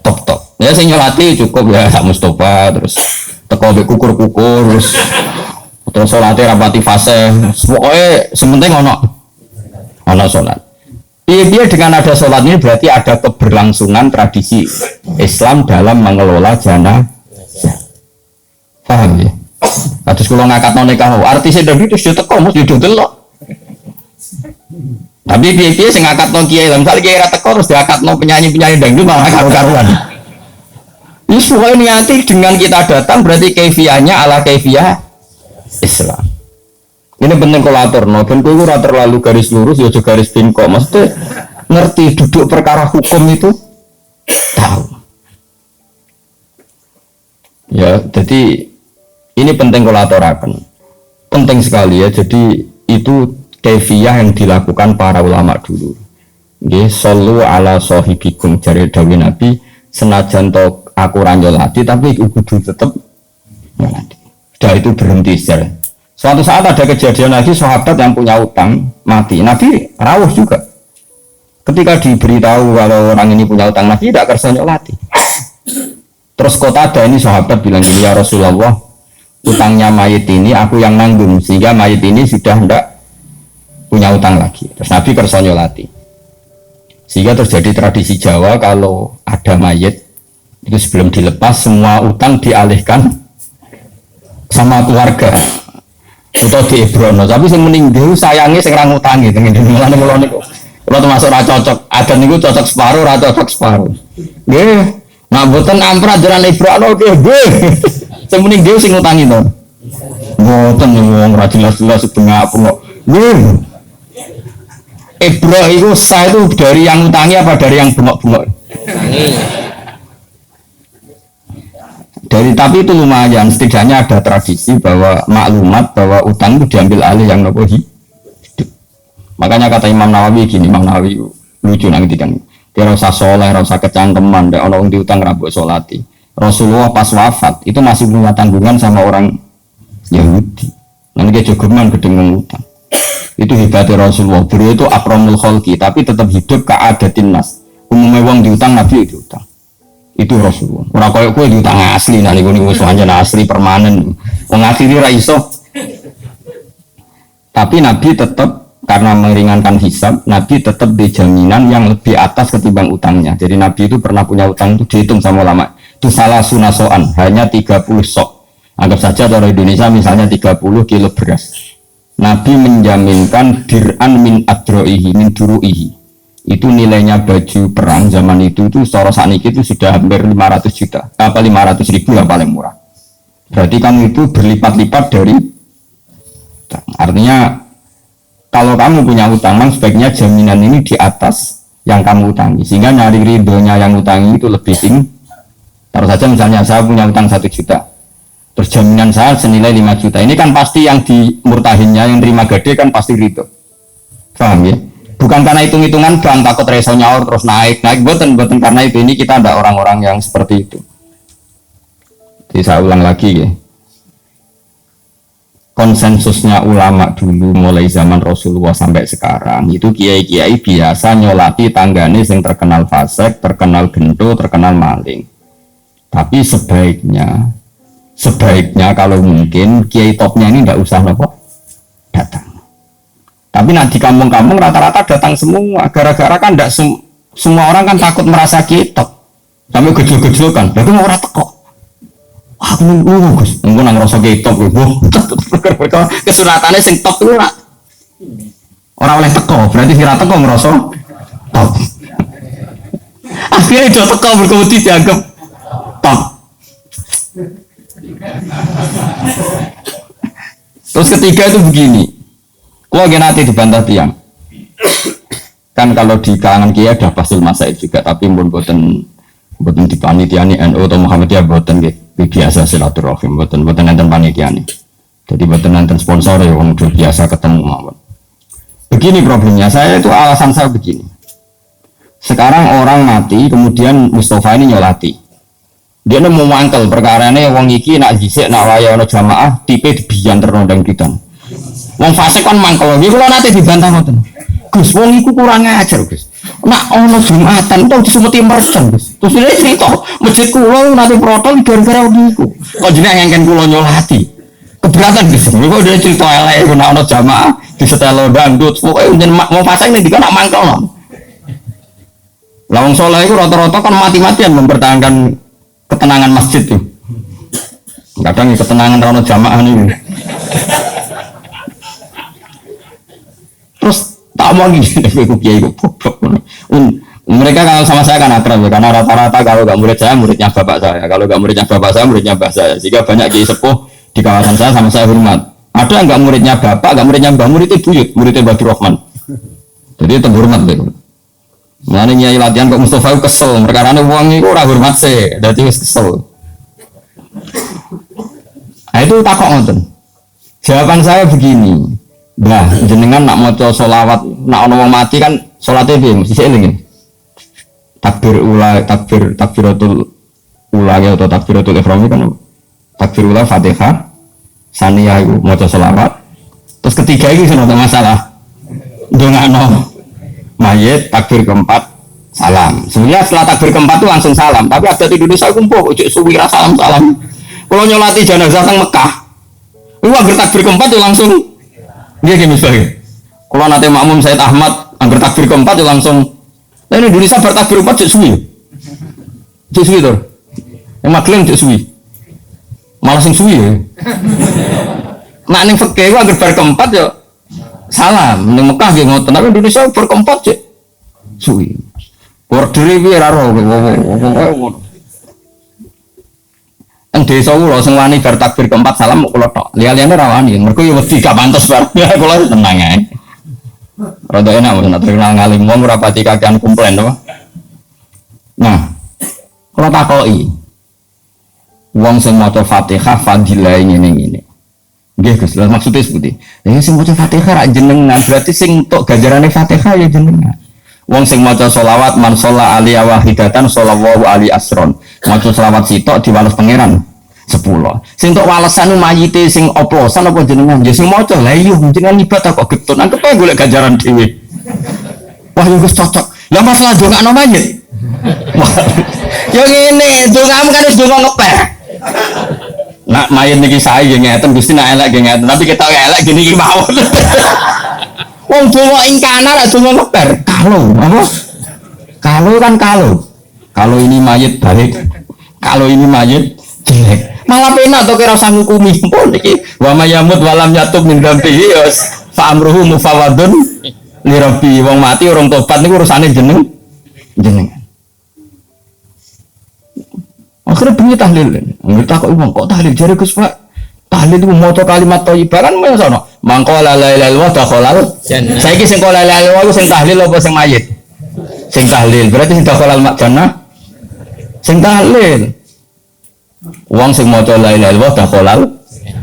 top. Ya sing nyolati cukup ya sak Mustofa terus teko mbek kukur-kukur terus salate rapati fase. Pokoke sementing ono salat. Piye dengan ada salat ini berarti ada keberlangsungan tradisi Islam dalam mengelola jenazah. Paham ya? Kados kula ngakatno nikah artise ndek itu teko mesti delok. Tapi piye-piye sing ngakatno kiai, misale kiai ra teko terus diakatno penyanyi-penyanyi dangdut malah karu-karuan. Ini semua niati dengan kita datang berarti kefiahnya ala kefiah Islam. Ini penting kolator, no. Dan kau terlalu garis lurus, ya juga garis bingkok. Maksudnya ngerti duduk perkara hukum itu tahu. Ya, jadi ini penting kolaturakan. Penting sekali ya. Jadi itu kefiah yang dilakukan para ulama dulu. Nggih, sallu ala sahibikum jare dawuh Nabi, senajan to aku ra nyolati tapi kudu tetep nyolati. Sudah itu berhenti sejarah. Suatu saat ada kejadian lagi sahabat yang punya utang mati. Nabi rawuh juga. Ketika diberitahu kalau orang ini punya utang, Nabi tidak kersa nyolati. Terus Qatadah ini sahabat bilang gini, ya Rasulullah, utangnya mayit ini aku yang nanggung sehingga mayit ini sudah tidak punya utang lagi. Terus Nabi kersa nyolati. Sehingga terjadi tradisi Jawa kalau ada mayit itu sebelum dilepas semua utang dialihkan sama keluarga. Atau di Ibrono, tapi yang meninggal sayangnya sing ngutangi dengan mulane kula niku. Kula termasuk ra cocok, ada niku cocok separuh, ra cocok separuh. Nggih, nak mboten amprat jalan Ibrono nggih. Sing meninggal sing ngutangi to. Mboten wong ra jelas-jelas bengak-bengok. Nggih. Ibro itu sah itu dari yang ngutangi apa dari yang bengok-bengok? Tapi itu lumayan, setidaknya ada tradisi bahwa maklumat bahwa utang itu diambil alih yang nopo hidup. Makanya kata Imam Nawawi gini, Imam Nawawi lucu nanti kan, dia rasa soleh, rasa kecangkeman, dan orang diutang rambut solati. Rasulullah pas wafat itu masih punya tanggungan sama orang Yahudi. Nanti dia jogeman gedeng utang. Itu hebatnya Rasulullah. Beliau itu akramul kholqi, tapi tetap hidup keadatin nas. Umumnya uang diutang, Nabi itu utang. Itu Rasulullah. Ora koyo kowe diutang asli, nah niku wis anjen asli permanen. Wong asli ra iso. Tapi Nabi tetap karena meringankan hisab, Nabi tetap di jaminan yang lebih atas ketimbang utangnya. Jadi Nabi itu pernah punya utang itu dihitung sama ulama. Itu salah sunasoan, hanya 30 sok. Anggap saja dari Indonesia misalnya 30 kilo beras. Nabi menjaminkan dir'an min adro'ihi, min duru'ihi. Itu nilainya baju perang zaman itu secara sakniki itu sudah hampir 500 juta apa 500 ribu yang paling murah. Berarti kamu itu berlipat-lipat dari, artinya kalau kamu punya utang sebaiknya jaminan ini di atas yang kamu utangi sehingga nyari ridhonya yang utangi itu lebih tinggi. Taruh saja misalnya saya punya utang 1 juta terus jaminan saya senilai 5 juta, ini kan pasti yang dimurtahinnya yang terima gede kan pasti ridho, paham ya? Bukan karena hitung-hitungan bank takut reso nyaur terus naik boten karena itu, ini kita ada orang-orang yang seperti itu. Jadi saya ulang lagi ya, konsensusnya ulama dulu mulai zaman Rasulullah sampai sekarang itu kiai-kiai biasa nyolati tanggane yang terkenal fasik, terkenal gento, terkenal maling. Tapi sebaiknya kalau mungkin kiai topnya ini tidak usah datang. Tapi nanti kampung-kampung rata-rata datang semua, gara-gara kan tidak semua orang kan takut merasa kitab, sampai gejol-gejol kan, tapi mau orang teko. Wah, Gus, mungkin nang rasa kitab, kesulatannya sing top itu orang oleh teko, berarti kira teko merasa top. Akhirnya itu teko berkemudian dianggap top. Terus ketiga itu begini. Kalau nanti dibantah tiang, kan kalau di kalangan kiai ada Basul Masaid juga, tapi buatan di panitiani NU atau Muhammadiyah buatan biasa silaturahim, buatan enten panitiani. Jadi buatan enten sponsor ya, udah biasa ketemu mawon. Begini problemnya, saya itu alasan saya begini. Sekarang orang mati, kemudian Mustafa ini nyolati. Dia mau mangkel perkara ini, wong iki nak jisik nak waya ono jamaah, tipe dibiyan ternodang kitan. Wong fasik kan mangkel, iki kula nate dibantah ngoten. Gus, wong iku kurang ajar, Gus. Nak ono Jumatan tau disumeti mercon, Gus. Terus dia cerita, masjid kula nate protol gara-gara niku. Kok jenenge ngengken kula nyolati. Keberatan, Gus. Kok dia cerita elek nak ono jamaah disetelo dangdut. Pokoke njen wong fasik nek nak mangkel. Lah wong saleh iku rata-rata kan mati-matian mempertahankan ketenangan masjid tuh. Kadang ketenangan ono jamaah niku. Terus tak mau gini, aku kiai mereka kalau sama saya kan akrab ya, karena rata-rata kalau nggak murid saya muridnya bapak saya, kalau nggak muridnya bapak saya muridnya mbah saya, sehingga banyak kiai sepuh di kawasan saya sama saya hormat. Ada nggak muridnya bapak, nggak muridnya mbah, muridnya buyut, muridnya Badur Rahman. Jadi itu hormat deh. Mulane nyai latihan kok Mustafa kesel, perkara ini uang itu ora hormat sih, jadi kesel. Nah itu takok ngoten. Jawaban saya begini. Nah, jenengan nak maca sholawat, nak ono wong mati kan sholatnya piye mesti eling. Takbir ula, takbiratul ula atau takbiratul ihram kan takbir ula Fatihah, Saniyah iku maca selawat. Terus ketiga iki sing ono masalah. Ndongakno mayit takbir keempat salam. Sebenarnya setelah takbir keempat itu langsung salam, tapi ada di Indonesia kumpul ojo suwi ra salam-salam. Kalau nyolati jenazah teng Mekah, itu agar takbir keempat itu langsung dia gini misalnya. Kalau nanti makmum Said Ahmad agar takbir keempat itu langsung. Nah, ini Indonesia bertakbir keempat cek suwi. Cek suwi tuh. Yang maklum cek suwi. Malah sing suwi ya. Nah ning fikih agar bar keempat ya salam. Ning Mekah nggih ngoten, tapi Indonesia bar keempat cek suwi. Ordere piye ra ro ngono. Yang desa kula sing wani bar takbir keempat salam kula tok. Liya-liyane ra wani, mergo ya wedi gak pantes bar. Kula tenang ae. Rada enak mboten terkenal ngalim wong ora pati kakean komplain to. Nah, kula takoki. Wong sing maca Fatihah fadilah ngene-ngene. Nggih Gus, lha maksude seputi. Ya sing maca Fatihah ra jenengan, berarti sing entuk ganjarane Fatihah ya jenengan. Wong sing maca sholawat man sholla alaihi wahidatan shollallahu alaihi asron. Maca sholawat sitok diwales pangeran 10. Sing tok walesan mayite sing oplosan apa jenengan? Ya sing maca lha iya jenengan ibadah kok getun. Anggap ae golek ganjaran dhewe. Wah yo wis cocok. Lah masalah ndongakno mayit. Yo ngene, ndongamu kan wis ndonga ngeper. Nak mayit niki sae nggih ngeten Gusti nak elek nggih ngeten, tapi kita elek gini iki mawon. Wong donga ing kanan ra donga ngeper. Kalau kan kalau ini mayit baik, kalau ini mayit jelek. Malah penak to kira sang hukumi pun iki. Wa mayamut walam yatub min dzambihi fa amruhu mufawadun li rabbi. Wong mati orang tobat niku urusane jenengan. Akhirnya bengi tahlil. Ngerti kok wong kok tahlil jare Gus Pak. Tahlil itu maca kalimat thayyibah kan sono. Mangko la ilaha illallah dakhalal jannah. Saiki sing la ilaha illallah sing tahlil apa sing mayit? Sing tahlil. Berarti sing dakhalal jannah. Sing tahlil. Wong sing maca la ilaha illallah dakhalal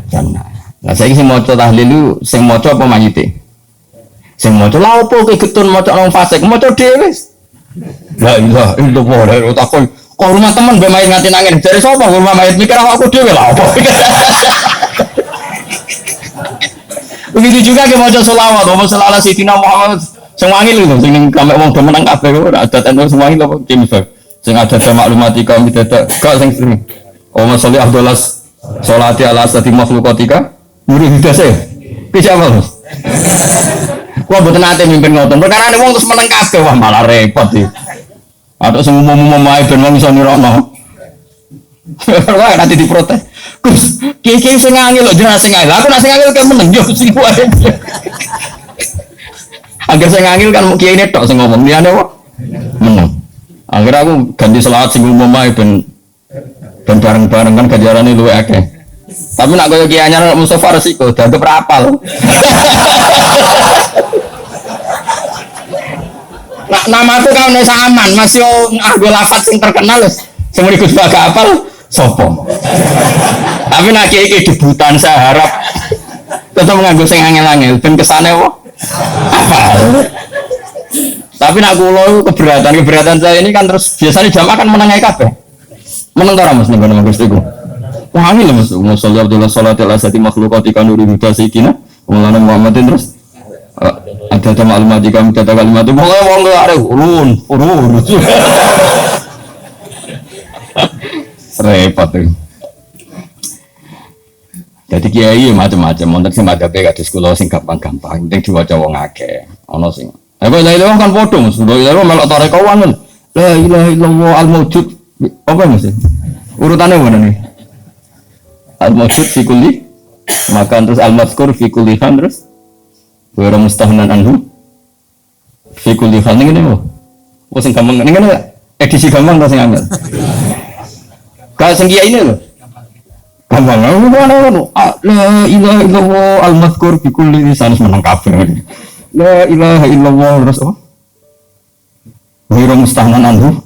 jannah. Lah saiki sing maca tahlil lu sing maca apa mayite? Sing maca lha opo ki getun maca nang fasik maca dhewe. La ilaha illallah takon kok rumah teman mbek mayit nganti nangis dari sapa rumah mayit mikir aku dhewe lah apa. Begitu juga ke maca selawat, maca selawat Sayyidina Muhammad sing wangi lho sing ning kamek wong do menang kabeh ora adat anu sing wangi lho kim sing ada maklumatika midadak gak sing sering. Allahumma sholli afdalas sholati ala asati makhluqatika murid hidase. Ki siapa Mas? Wah mboten nate mimpin ngoten. Perkara wong terus meneng kabeh wah malah repot iki. Atau sing umum-umum ae ben wong iso nirokno. Ora nanti diprotes. Gus, kiye-kiye sing ngangil lho jeneng sing ngangil. Aku nek sing ngangil ke meneng yo sing wae. Agar sing ngangil kan kiye ini tok sing ngomong liyane kok meneng. Akhirnya aku ganti selawat sing umum ae ben bareng-bareng kan ganjarane luwih akeh. Tapi nak koyo kiye anyar Mustofa resiko dianggap ra apal. Nah, namaku kan wis aman, Mas yo nganggo lafaz sing terkenal wis. Sing mriko gak apal sopo. Tapi nek iki debutan saya harap tetep nganggo sing angel-angel ben kesane kok apal. Tapi nek kula keberatan saya ini kan terus biasanya jamaah kan meneng ae kabeh. Meneng ta ora Mas ning ngono Gusti ku. Wah angel Mas, sallallahu alaihi wasallam sati makhluqati kan nuri mudasikina. Mulane Muhammadin terus ada maklumat jika kita kalimat itu boleh wong ada urun repot tuh. Jadi kiai macam-macam untuk sing madhabe kados kula sing gampang-gampang penting diwaca wong akeh ana sing kok la ilaha kan padha Mas la ilaha melok tarekowan la ilaha illallah al mawjud apa Mas urutane mana nih al mawjud fi kulli maka terus al mazkur fi kulli khan terus wa mustahnan anhu fi kulli hal ngene lho. Wes sing gampang ngene edisi gampang ta sing angel. Ka sing kiai ini lho. Gampang ngono. La ilaha illallah al-mazkur fi kulli lisan menang kabeh. La ilaha illallah terus apa? Wa mustahnan anhu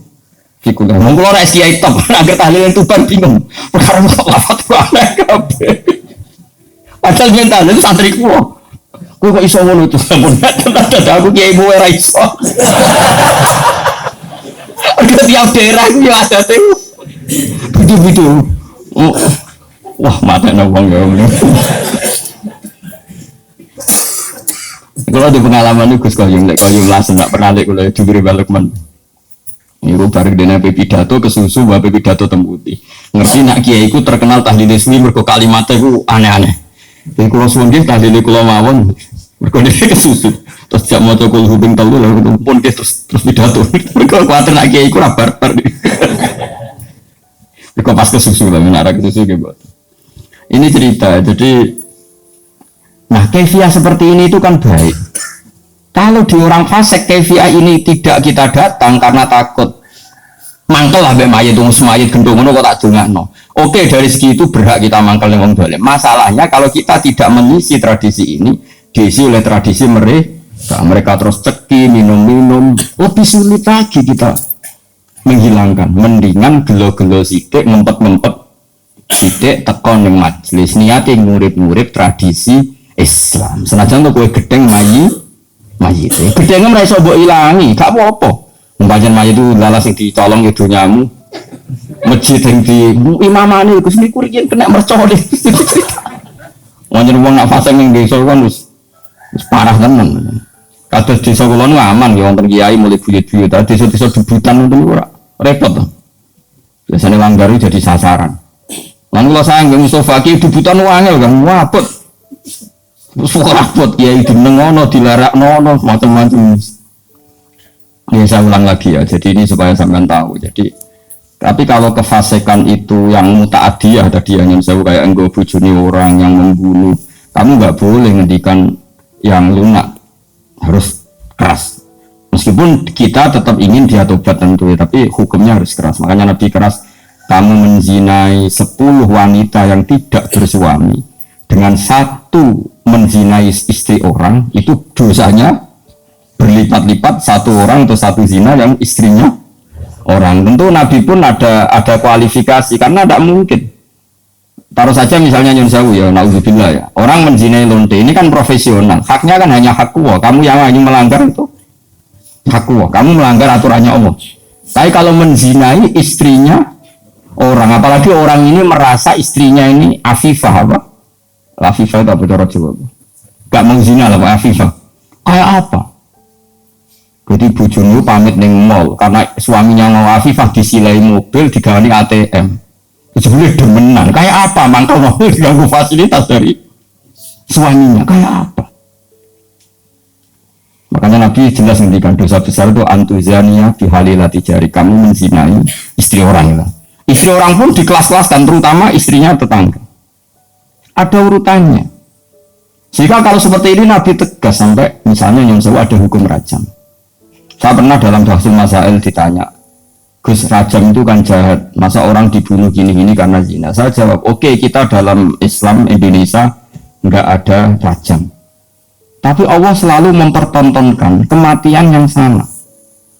fi kulli. Mong kula ora kiai top, agar tahlil tuban bingung. Perkara kok lafat aneh kabeh. Padahal mental itu santri kula. Aku kok iso ngono itu sampun aku kiai mu ora iso. Ada tiap daerah ku ya adate. Bidu-bidu. Wah, mata nongong ya. Kalau di pengalaman itu Gus Koyum langsung nggak pernah lihat kalau diberi Lukman. Ini bareng dengan pidato kesusu, bapak pidato tembuti. Ngerti nak kiai itu terkenal tahlil ismi, mergo kalimatnya itu aneh-aneh. Jadi kalau suwun tahlil kalau mawon, mergo dia kesusu. Terus jak mau cokol hubung telu lalu pun terus pidato. Mergo kuatir nak kiai itu rabar-rabar. Mergo pas kesusu lah, menara kesusu gitu. Ini cerita, jadi nah kefiah seperti ini itu kan baik. Kalau di orang fasik kefiah ini tidak kita datang karena takut mangkel lah be mayit tunggu semayit gendong kok tak dongakno. Oke, dari segi itu berhak kita mangkel ning wong dolim. Masalahnya kalau kita tidak mengisi tradisi ini, diisi oleh tradisi mereka terus ceki minum-minum, lebih sulit lagi kita menghilangkan. Mendingan gelo-gelo sithik ngempet-ngempet sithik tekon ning majelis niate murid-murid tradisi Islam. Senajan to kowe gedeng mayit. Gedenge ora iso mbok ilangi, gak apa-apa. Pancen mayit itu lalas sing dicolong ya donyamu. Masjid sing di imamane Gus niku riyen kena mercon. Wonten wong nak fase ning desa kan wis parah tenan. Kados desa kula nu aman ya wonten kiai mulai buyut-buyut. Desa-desa debutan itu ora repot to. Biasane langgar jadi sasaran. Lan kula sanggeng Mustofa ki debutan wangel kan wapet. Rapot ya itu nengono dilarakno macam-macam. Ini saya ulang lagi ya. Jadi ini supaya sampean tahu. Jadi tapi kalau kefasikan itu yang mutaadiyah tadi yang saya kayak enggo bojone orang yang membunuh, kamu nggak boleh ngendikan yang lunak, harus keras. Meskipun kita tetap ingin dia tobat tentu ya, tapi hukumnya harus keras. Makanya Nabi keras, kamu menzinai 10 wanita yang tidak bersuami dengan satu menzinai istri orang, itu dosanya berlipat-lipat satu orang atau satu zina yang istrinya orang. Tentu Nabi pun ada kualifikasi karena tidak mungkin. Taruh saja misalnya Nyun Sewu ya, naudzubillah ya. Orang menzinai lonte ini kan profesional, haknya kan hanya hak Allah. Kamu yang hanya melanggar itu hak Allah. Kamu melanggar aturannya Allah. Tapi kalau menzinai istrinya orang, apalagi orang ini merasa istrinya ini afifah apa? Afifah itu apa cara Jawa? Gak menzina lah Pak Afifah. Kayak apa? Jadi bojone pamit ning mall karena suaminya mau Afifah disilai mobil digawani ATM. Sebenarnya demenan. Kayak apa? Mangkal mobil diganggu fasilitas dari suaminya. Kayak apa? Makanya Nabi jelas ngendikan dosa besar itu antuzania bihalilati jari, kamu menzinai istri orang itu. Istri orang pun di kelas-kelaskan, terutama istrinya tetangga. Ada urutannya. Jika kalau seperti ini Nabi tegas sampai misalnya yang sewa ada hukum rajam. Saya pernah dalam Bahsul Masail ditanya, Gus, rajam itu kan jahat, masa orang dibunuh gini-gini karena zina? Saya jawab, oke, kita dalam Islam Indonesia nggak ada rajam. Tapi Allah selalu mempertontonkan kematian yang sama.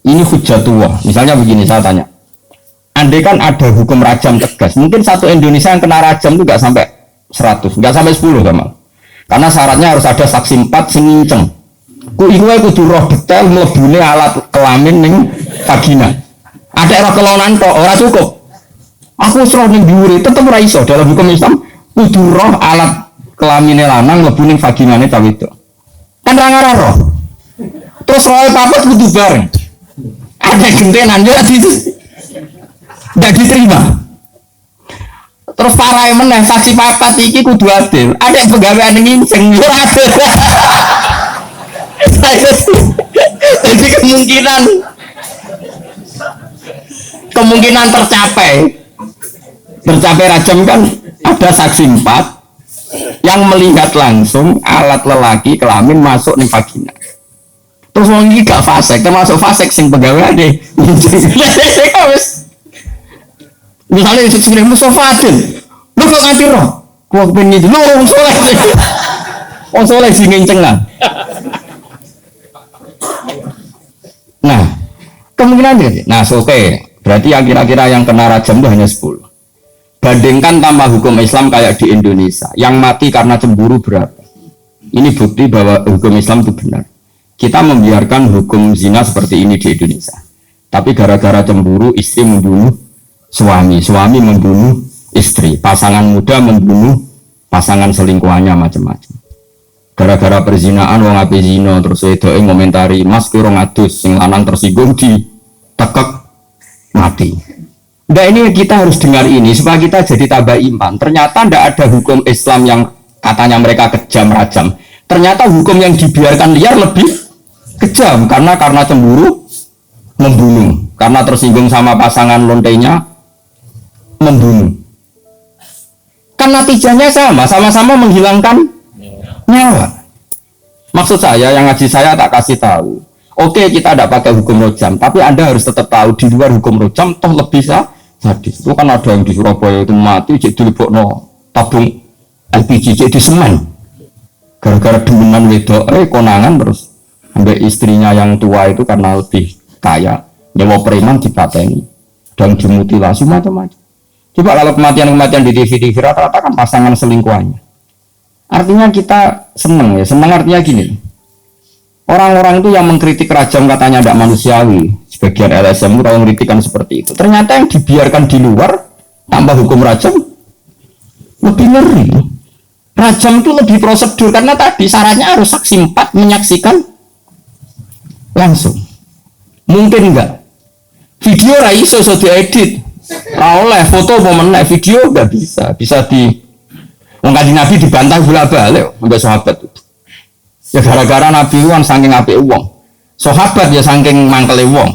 Ini hujatullah. Misalnya begini, saya tanya, andai kan ada hukum rajam tegas, mungkin satu Indonesia yang kena rajam itu nggak sampai 100, nggak sampai 10 sama. Karena syaratnya harus ada saksi 4 sing nginceng. Ku iku kudu roh detail mlebune alat kelamin ning vagina. Ada era kelonan kok ora cukup. Aku roh ning dhuwure tetep ora iso dalam hukum Islam kudu roh alat kelamin lanang mlebu ning vaginane ta wedok. Kan ra ngarah roh. Terus roh papat kudu bareng. Ada gentenan ya tidak diterima. Terus parah meneh saksi papat iki kudu adil. Ada pegawai nginceng ora adil. Jadi kemungkinan tercapai rajam kan ada saksi 4 yang melihat langsung alat lelaki kelamin masuk ning vagina. Terus wong iki gak fasik, termasuk fasik sing pegawai deh. Misalnya itu sebenarnya Mustafa Adil, lu kok nganti roh? Gua pengen itu, lu orang soleh sih nginceng lah. Nah, kemungkinan jadi, oke, berarti yang kira-kira yang kena rajam itu hanya 10. Bandingkan tanpa hukum Islam kayak di Indonesia, yang mati karena cemburu berapa? Ini bukti bahwa hukum Islam itu benar. Kita membiarkan hukum zina seperti ini di Indonesia. Tapi gara-gara cemburu, istri membunuh suami membunuh istri. Pasangan muda membunuh pasangan selingkuhannya macam-macam. Gara-gara perzinaan wong ape zina terus wedoke ngomentari Mas kira ngadus sing lanang tersinggung ditekek mati. Nah ini kita harus dengar ini supaya kita jadi tambah iman. Ternyata tidak ada hukum Islam yang katanya mereka kejam rajam. Ternyata hukum yang dibiarkan liar lebih kejam karena cemburu membunuh, karena tersinggung sama pasangan lontenya membunuh. Kan natijahnya sama-sama menghilangkan nyawa. Maksud saya yang ngaji saya tak kasih tahu. Oke, kita tidak pakai hukum rojam, tapi Anda harus tetap tahu di luar hukum rojam toh lebih sadis. Itu kan ada yang di Surabaya itu mati jadi dilebokno tabung LPG jadi semen. Gara-gara demenan wedok konangan terus sampai istrinya yang tua itu karena lebih kaya nyewa preman dipateni dan dimutilasi macam-macam. Coba kalau kematian-kematian di TV rata-rata kan pasangan selingkuhannya. Artinya kita seneng ya, seneng artinya gini. Orang-orang itu yang mengkritik rajam katanya tidak manusiawi, sebagian LSM itu kalau mengkritikan seperti itu. Ternyata yang dibiarkan di luar tambah hukum rajam lebih ngeri. Rajam itu lebih prosedur karena tadi syaratnya harus saksi 4 menyaksikan langsung. Mungkin enggak. Video raiso so diedit. Oleh foto mau menaik video enggak bisa di Kanjeng Nabi dibantah bolak-balik oleh sahabat itu. Ya gara-gara Nabi kan saking apike wong. Sahabat ya saking mangkele wong.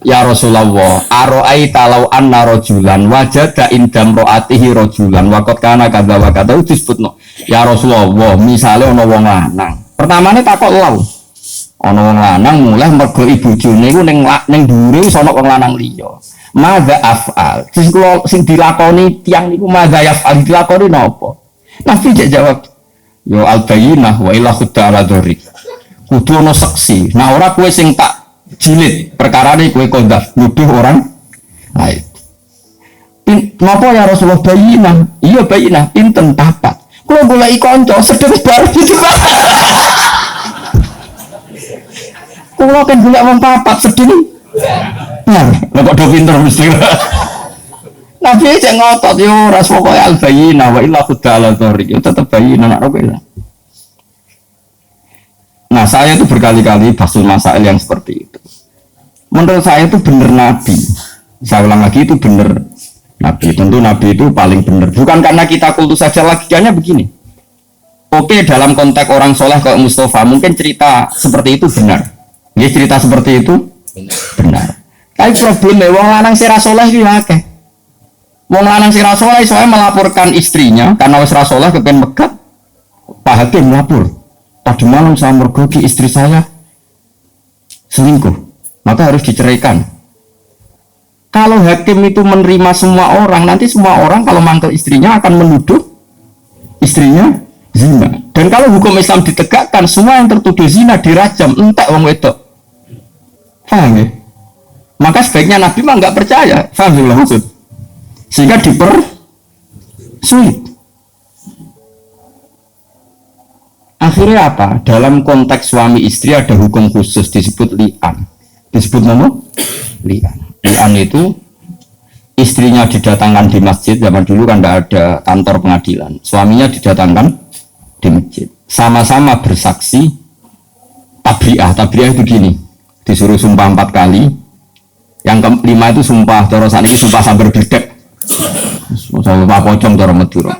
Ya Rasulullah, aro'aita law anna rajulan wajada indam ro'atihi rajulan wa qad kana kadza wa kadza disebutno. Ya Rasulullah, misale ana wong lanang. Pertamane takok law. Ana wong lanang mulai mergo ibojone iku ning dhuwure sono wong lanang liya. Madza af'al. Sing dilakoni tiyang niku madza yaf'al dilakoni napa? Nabi jawab, yo al-bayyinah wa ila khudda ala dzari. Kudu ana saksi. Nah ora kowe sing tak jilid perkarane kowe kondaf nuduh orang lain. Napa ya Rasulullah bayyinah? Iya bayyinah pinten papat. Kula goleki kanca sedhep bareng iki. Kula kan golek wong papat sedhep. Nah, kok do pinter mesti. Nabi cek ngotot yo ora pokoke al-bayyinah wa illa khudala dzari. Yo tetep bayyinah nak kowe. Nah, saya itu berkali-kali basul masail yang seperti itu. Menurut saya itu benar Nabi. Saya ulang lagi itu benar Nabi. Tentu Nabi itu paling benar. Bukan karena kita kultus saja, logikanya begini. Oke, dalam konteks orang soleh kayak Mustafa, mungkin cerita seperti itu benar. Ya, cerita seperti itu benar. Tapi problemnya wong lanang sira saleh iki akeh. Wong lanang sira saleh soalnya melaporkan istrinya karena wis ra saleh kepen megat. Pak Hakim melapor. Tadi malam saya mergoki istri saya selingkuh, maka harus diceraikan. Kalau hakim itu menerima semua orang, nanti semua orang kalau manggil istrinya akan menuduh istrinya zina. Dan kalau hukum Islam ditegakkan, semua yang tertuduh zina dirajam, entek wong wedok. Paham ya? Maka sebaiknya Nabi mah nggak percaya, paham ya maksud? Sehingga dipersulit. Akhirnya apa? Dalam konteks suami istri ada hukum khusus disebut li'an. Disebut nama? Li'an. Li'an itu istrinya didatangkan di masjid, zaman dulu kan tidak ada kantor pengadilan. Suaminya didatangkan di masjid. Sama-sama bersaksi tabri'ah. Tabri'ah itu gini, disuruh sumpah 4 kali. Yang kelima itu sumpah, cara saat ini sumpah sabar bidek. Sumpah pocong cara Madura.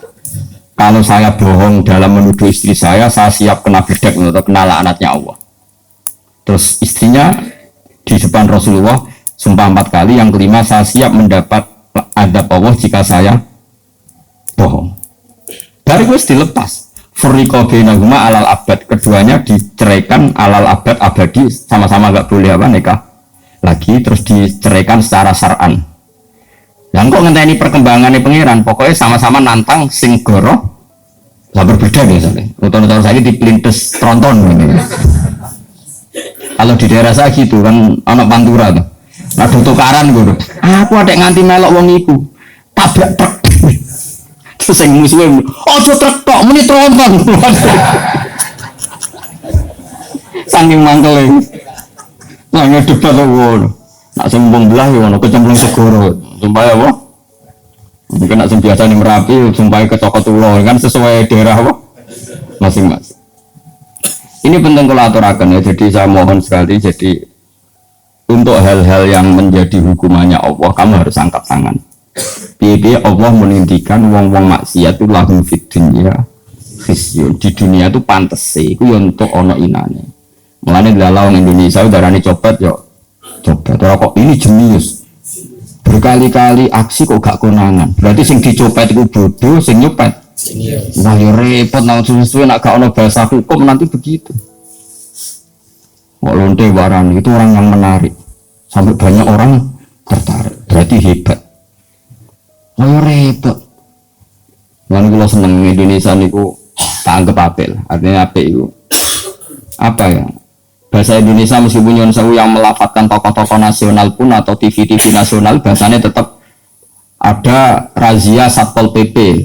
Kalau saya bohong dalam menuduh istri saya siap kena bedek atau kena laknatnya Allah. Terus istrinya di depan Rasulullah sumpah 4 kali, yang kelima saya siap mendapat adab Allah jika saya bohong. Dari gue dilepas. Furriqa bainahuma alal abad, keduanya diceraikan alal abad abadi, sama-sama nggak boleh apa nikah lagi, terus diceraikan secara syar'an. Yang kok ngenteni perkembangannya pangeran, pokoknya sama-sama nantang sing goro lah berbeda biasanya. Nonton-nonton saya di pelintes tronton ini. Kalau di daerah saya gitu kan anak pantura tuh. Nah tukaran gue. Aku ada nganti melok wong iku. Tabrak truk. Terus yang musuhnya, ojo truk tok muni tronton. Saking mangkel. Lah ngedebat kok. Nak sembung belah yo ono kecemplung segoro. Sumpah apa? Mungkin nak biasa nih Merapi, sampai ke Cokot Ulo kan sesuai daerah apa masing-masing. Ini penting kalau aturakan ya. Jadi saya mohon sekali, jadi untuk hal-hal yang menjadi hukumannya Allah, kamu harus angkat tangan. Biar Allah menghentikan wong-wong maksiat itu lahum fid dunya khizyun. Di dunia itu pantes sih, itu untuk ono inane. Mulane dalam Indonesia udarane copet yo. Copet ora kok ini jenius. Berkali-kali aksi kok gak konangan. Berarti sing dicopet itu bodoh, sing nyopet wah ya repot nang suwe-suwe nak gak ono bahasa hukum nanti begitu. Kok lonte barang itu orang yang menarik. Sampai banyak orang tertarik. Berarti hebat. Wah ya repot. Lan kula seneng Indonesia niku tak anggap apel. Artinya apel itu apa ya? Bahasa Indonesia meskipun Nyun Sewu yang melafatkan tokoh-tokoh nasional pun atau TV-TV nasional bahasanya tetap ada razia Satpol PP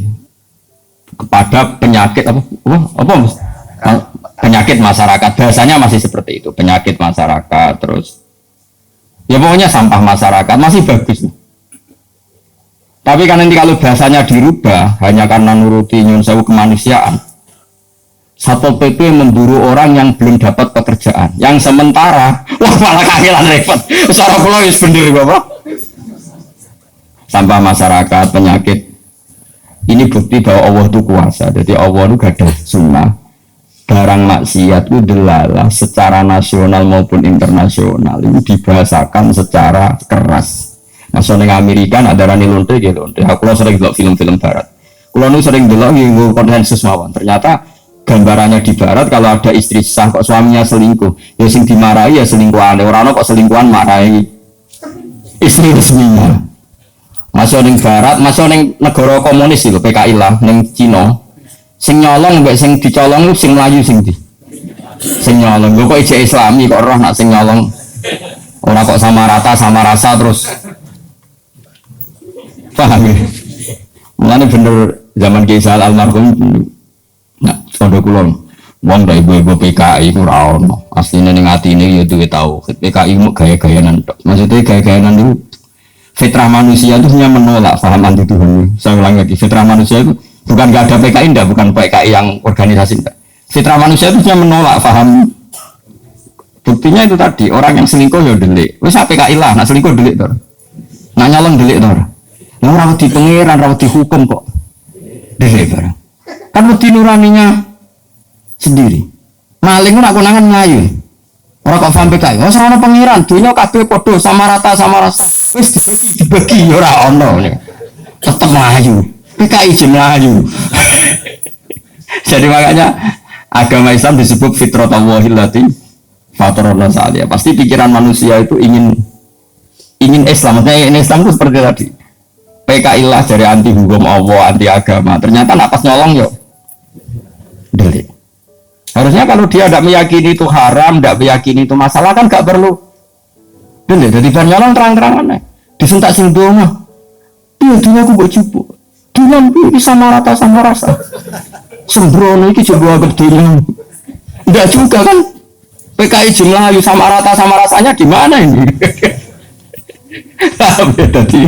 kepada penyakit apa penyakit masyarakat, bahasanya masih seperti itu, penyakit masyarakat, terus ya pokoknya sampah masyarakat masih bagus. Tapi kan nanti kalau bahasanya dirubah hanya karena nuruti Nyun Sewu kemanusiaan, Satpol PP memburu orang yang belum dapat pekerjaan, yang sementara, wah malah kangelan repot. Secara pulau is bener bapak. Sampah masyarakat, penyakit. Ini bukti bahwa Allah itu kuasa. Jadi Allah itu gak ada sunnah. Barang maksiat itu delalah secara nasional maupun internasional itu dibahasakan secara keras. Nah, soalnya Amerika ada rani lonte gitu. Aku sering lihat film-film Barat. Kalau sering lihat yang konsensus mawon. Ternyata gambarannya di Barat kalau ada istri sah kok suaminya selingkuh, ya sing dimarahi ya selingkuhan. Orang kok selingkuhan marahi istri resminya. Masuk ning Barat, masuk ning negara komunis itu PKI lah, ning Cina. Sing nyolong mbek sing dicolong sing mlayu sing ndi? Sing nyolong. Lho kok ijek Islami kok roh nak sing nyolong. Ora kok sama rata sama rasa terus. Paham ya? Mulane bener zaman Kisah almarhum. Nah, pondok kula wong ndak ibu-ibu PKI ku ora ono. Asline ning atine ya duwe tau. PKI mu gaya-gayanan tok. Maksudnya gaya-gayanan itu fitrah manusia itu hanya menolak paham anti Tuhan. Saya ulang lagi, fitrah manusia itu bukan enggak ada PKI ndak, bukan PKI yang organisasi ndak. Fitrah manusia itu hanya menolak paham. Buktinya itu tadi, orang yang selingkuh ya delik. Wis PKI lah, nak selingkuh delik to. Nak nyolong delik to. Lah ora di pengiran, ora dihukum kok. Delik barang. Kan wedi nuraninya sendiri. Maling ora konangan mlayu. Ora kok paham PKI. Wis ora ono pengiran, dunya kabeh padha sama rata sama rasa. Wis dibagi ora ono. Tetep mlayu. PKI jeneng mlayu. Jadi makanya agama Islam disebut fitratullahil lati fatarana salih. Pasti pikiran manusia itu ingin Islam. Maksudnya ingin Islam itu seperti tadi. PKI lah dari anti hukum Allah, anti agama. Ternyata napas nyolong yo delik. Harusnya kalau dia tidak meyakini itu haram, tidak meyakini itu masalah kan gak perlu delik. Jadi bar nyolong terang-terangan disentak sing donga. Dia dunia aku mbok jupuk. Dunia iki sama rata sama rasa. Sembrono iki coba anggap dunia. Enggak juga kan. PKI jumlah sama rata sama rasanya gimana ini? Jadi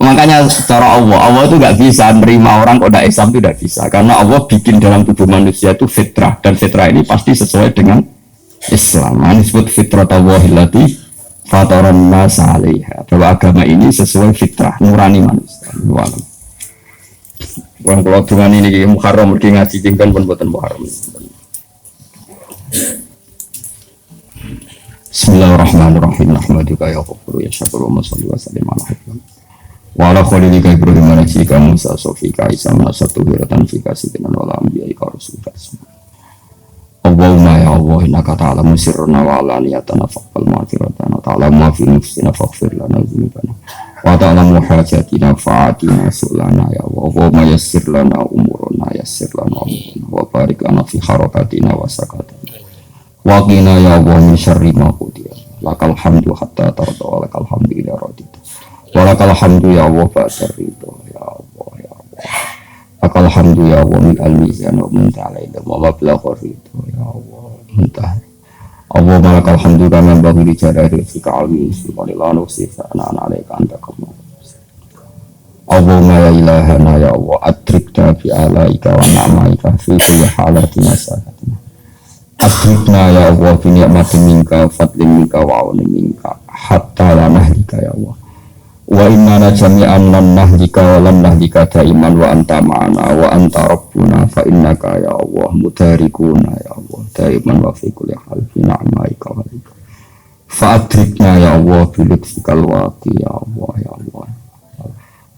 makanya cara Allah itu nggak bisa menerima orang kok tidak Islam itu tidak bisa karena Allah bikin dalam tubuh manusia itu fitrah dan fitrah ini pasti sesuai dengan Islam. Ini disebut fitratullahil lati fatarana salih. Bahwa agama ini sesuai fitrah nurani manusia. Wong kula dungan ini Muharram mergi ngaji tinggal pun boten Muharram. Bismillahirrahmanirrahim. Alhamdulillah ya ghafur ya syakur wa sholli wa sallim ala habibina wa ala khalilika Ibrahim najika Musa sofika Isa satu hiratan fika sikinan wala anbiya ika rasulika Allahumma ya Allah innaka ta'lamu sirrana wa alaniyatana faqbal ma'firatana ta'lamu ma fi nufsina faghfir lana dzunubana wa ta'lamu hajatina fa'atina sulana ya Allah Allahumma yassir lana umurana yassir lana umurana wa barik lana fi harakatina wa sakatina wa qina ya Allah min syarri ma qudira lakal hamdu hatta tarda wa lakal hamdu ila radita walakal hamdu ya Allah ba'da ridho ya Allah ya Allah lakal hamdu ya Allah min al-mizan wa min ta'ala wa mablagha ridho ya Allah muntah Allah malakal hamdu kama bagi di jadari fika almi subhanallah nusif ana alaika anta kamu Allahumma ya ilahana ya Allah adrikna bi alaika wa na'maika fi kulli halatina sahatina. Adrikna ya Allah bi ni'matin minka fadlin minka wa aunin minka hatta la nahlika ya Allah. Wa inna jami'an lan nahlika wa lan nahlika daiman wa anta ma'ana wa anta rabbuna fa innaka ya Allah mudarikuna ya Allah daiman wa fi kulli hal fi na'maika wa alaika. Fa adrikna ya Allah bi lutfikal waqi ya Allah ya Allah.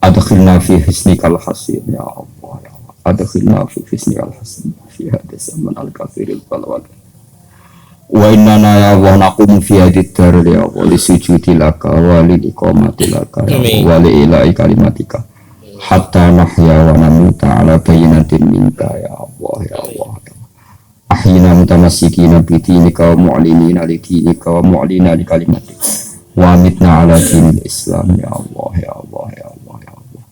Adkhilna fi hisnikal hasin ya Allah ya Allah. Adkhilna fi hisnikal hasin fi hadha zaman al-kafiril balwad. Wa inna ya Allah naqumu fi hadid dar ya Allah li sujudi laka wa li iqamati laka ya Allah wa li ilahi kalimatika hatta nahya wa namuta ala bayyinatin minka ya Allah ya Allah. Ahyina mutamassikina bi dinika wa mu'linina li dinika wa mu'lina li kalimatika wa amitna ala dinil Islam ya Allah ya Allah ya Allah ya Allah.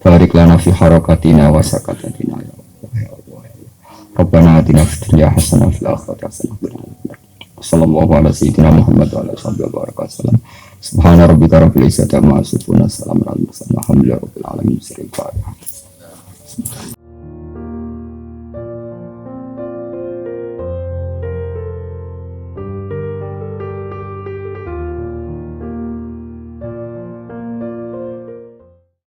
Barik lana fi harakatina wa sakatatina ya Allah ya Allah ya Allah. Rabbana atina fid dunya hasanah wa fil akhirati hasanah wa qina adzabannar. Sallallahu ala sayyidina Muhammad wa ala sahbihi wa barakatuh. Subhana rabbika rabbil izzati amma yasifun. Assalamu alaikum warahmatullahi wabarakatuh.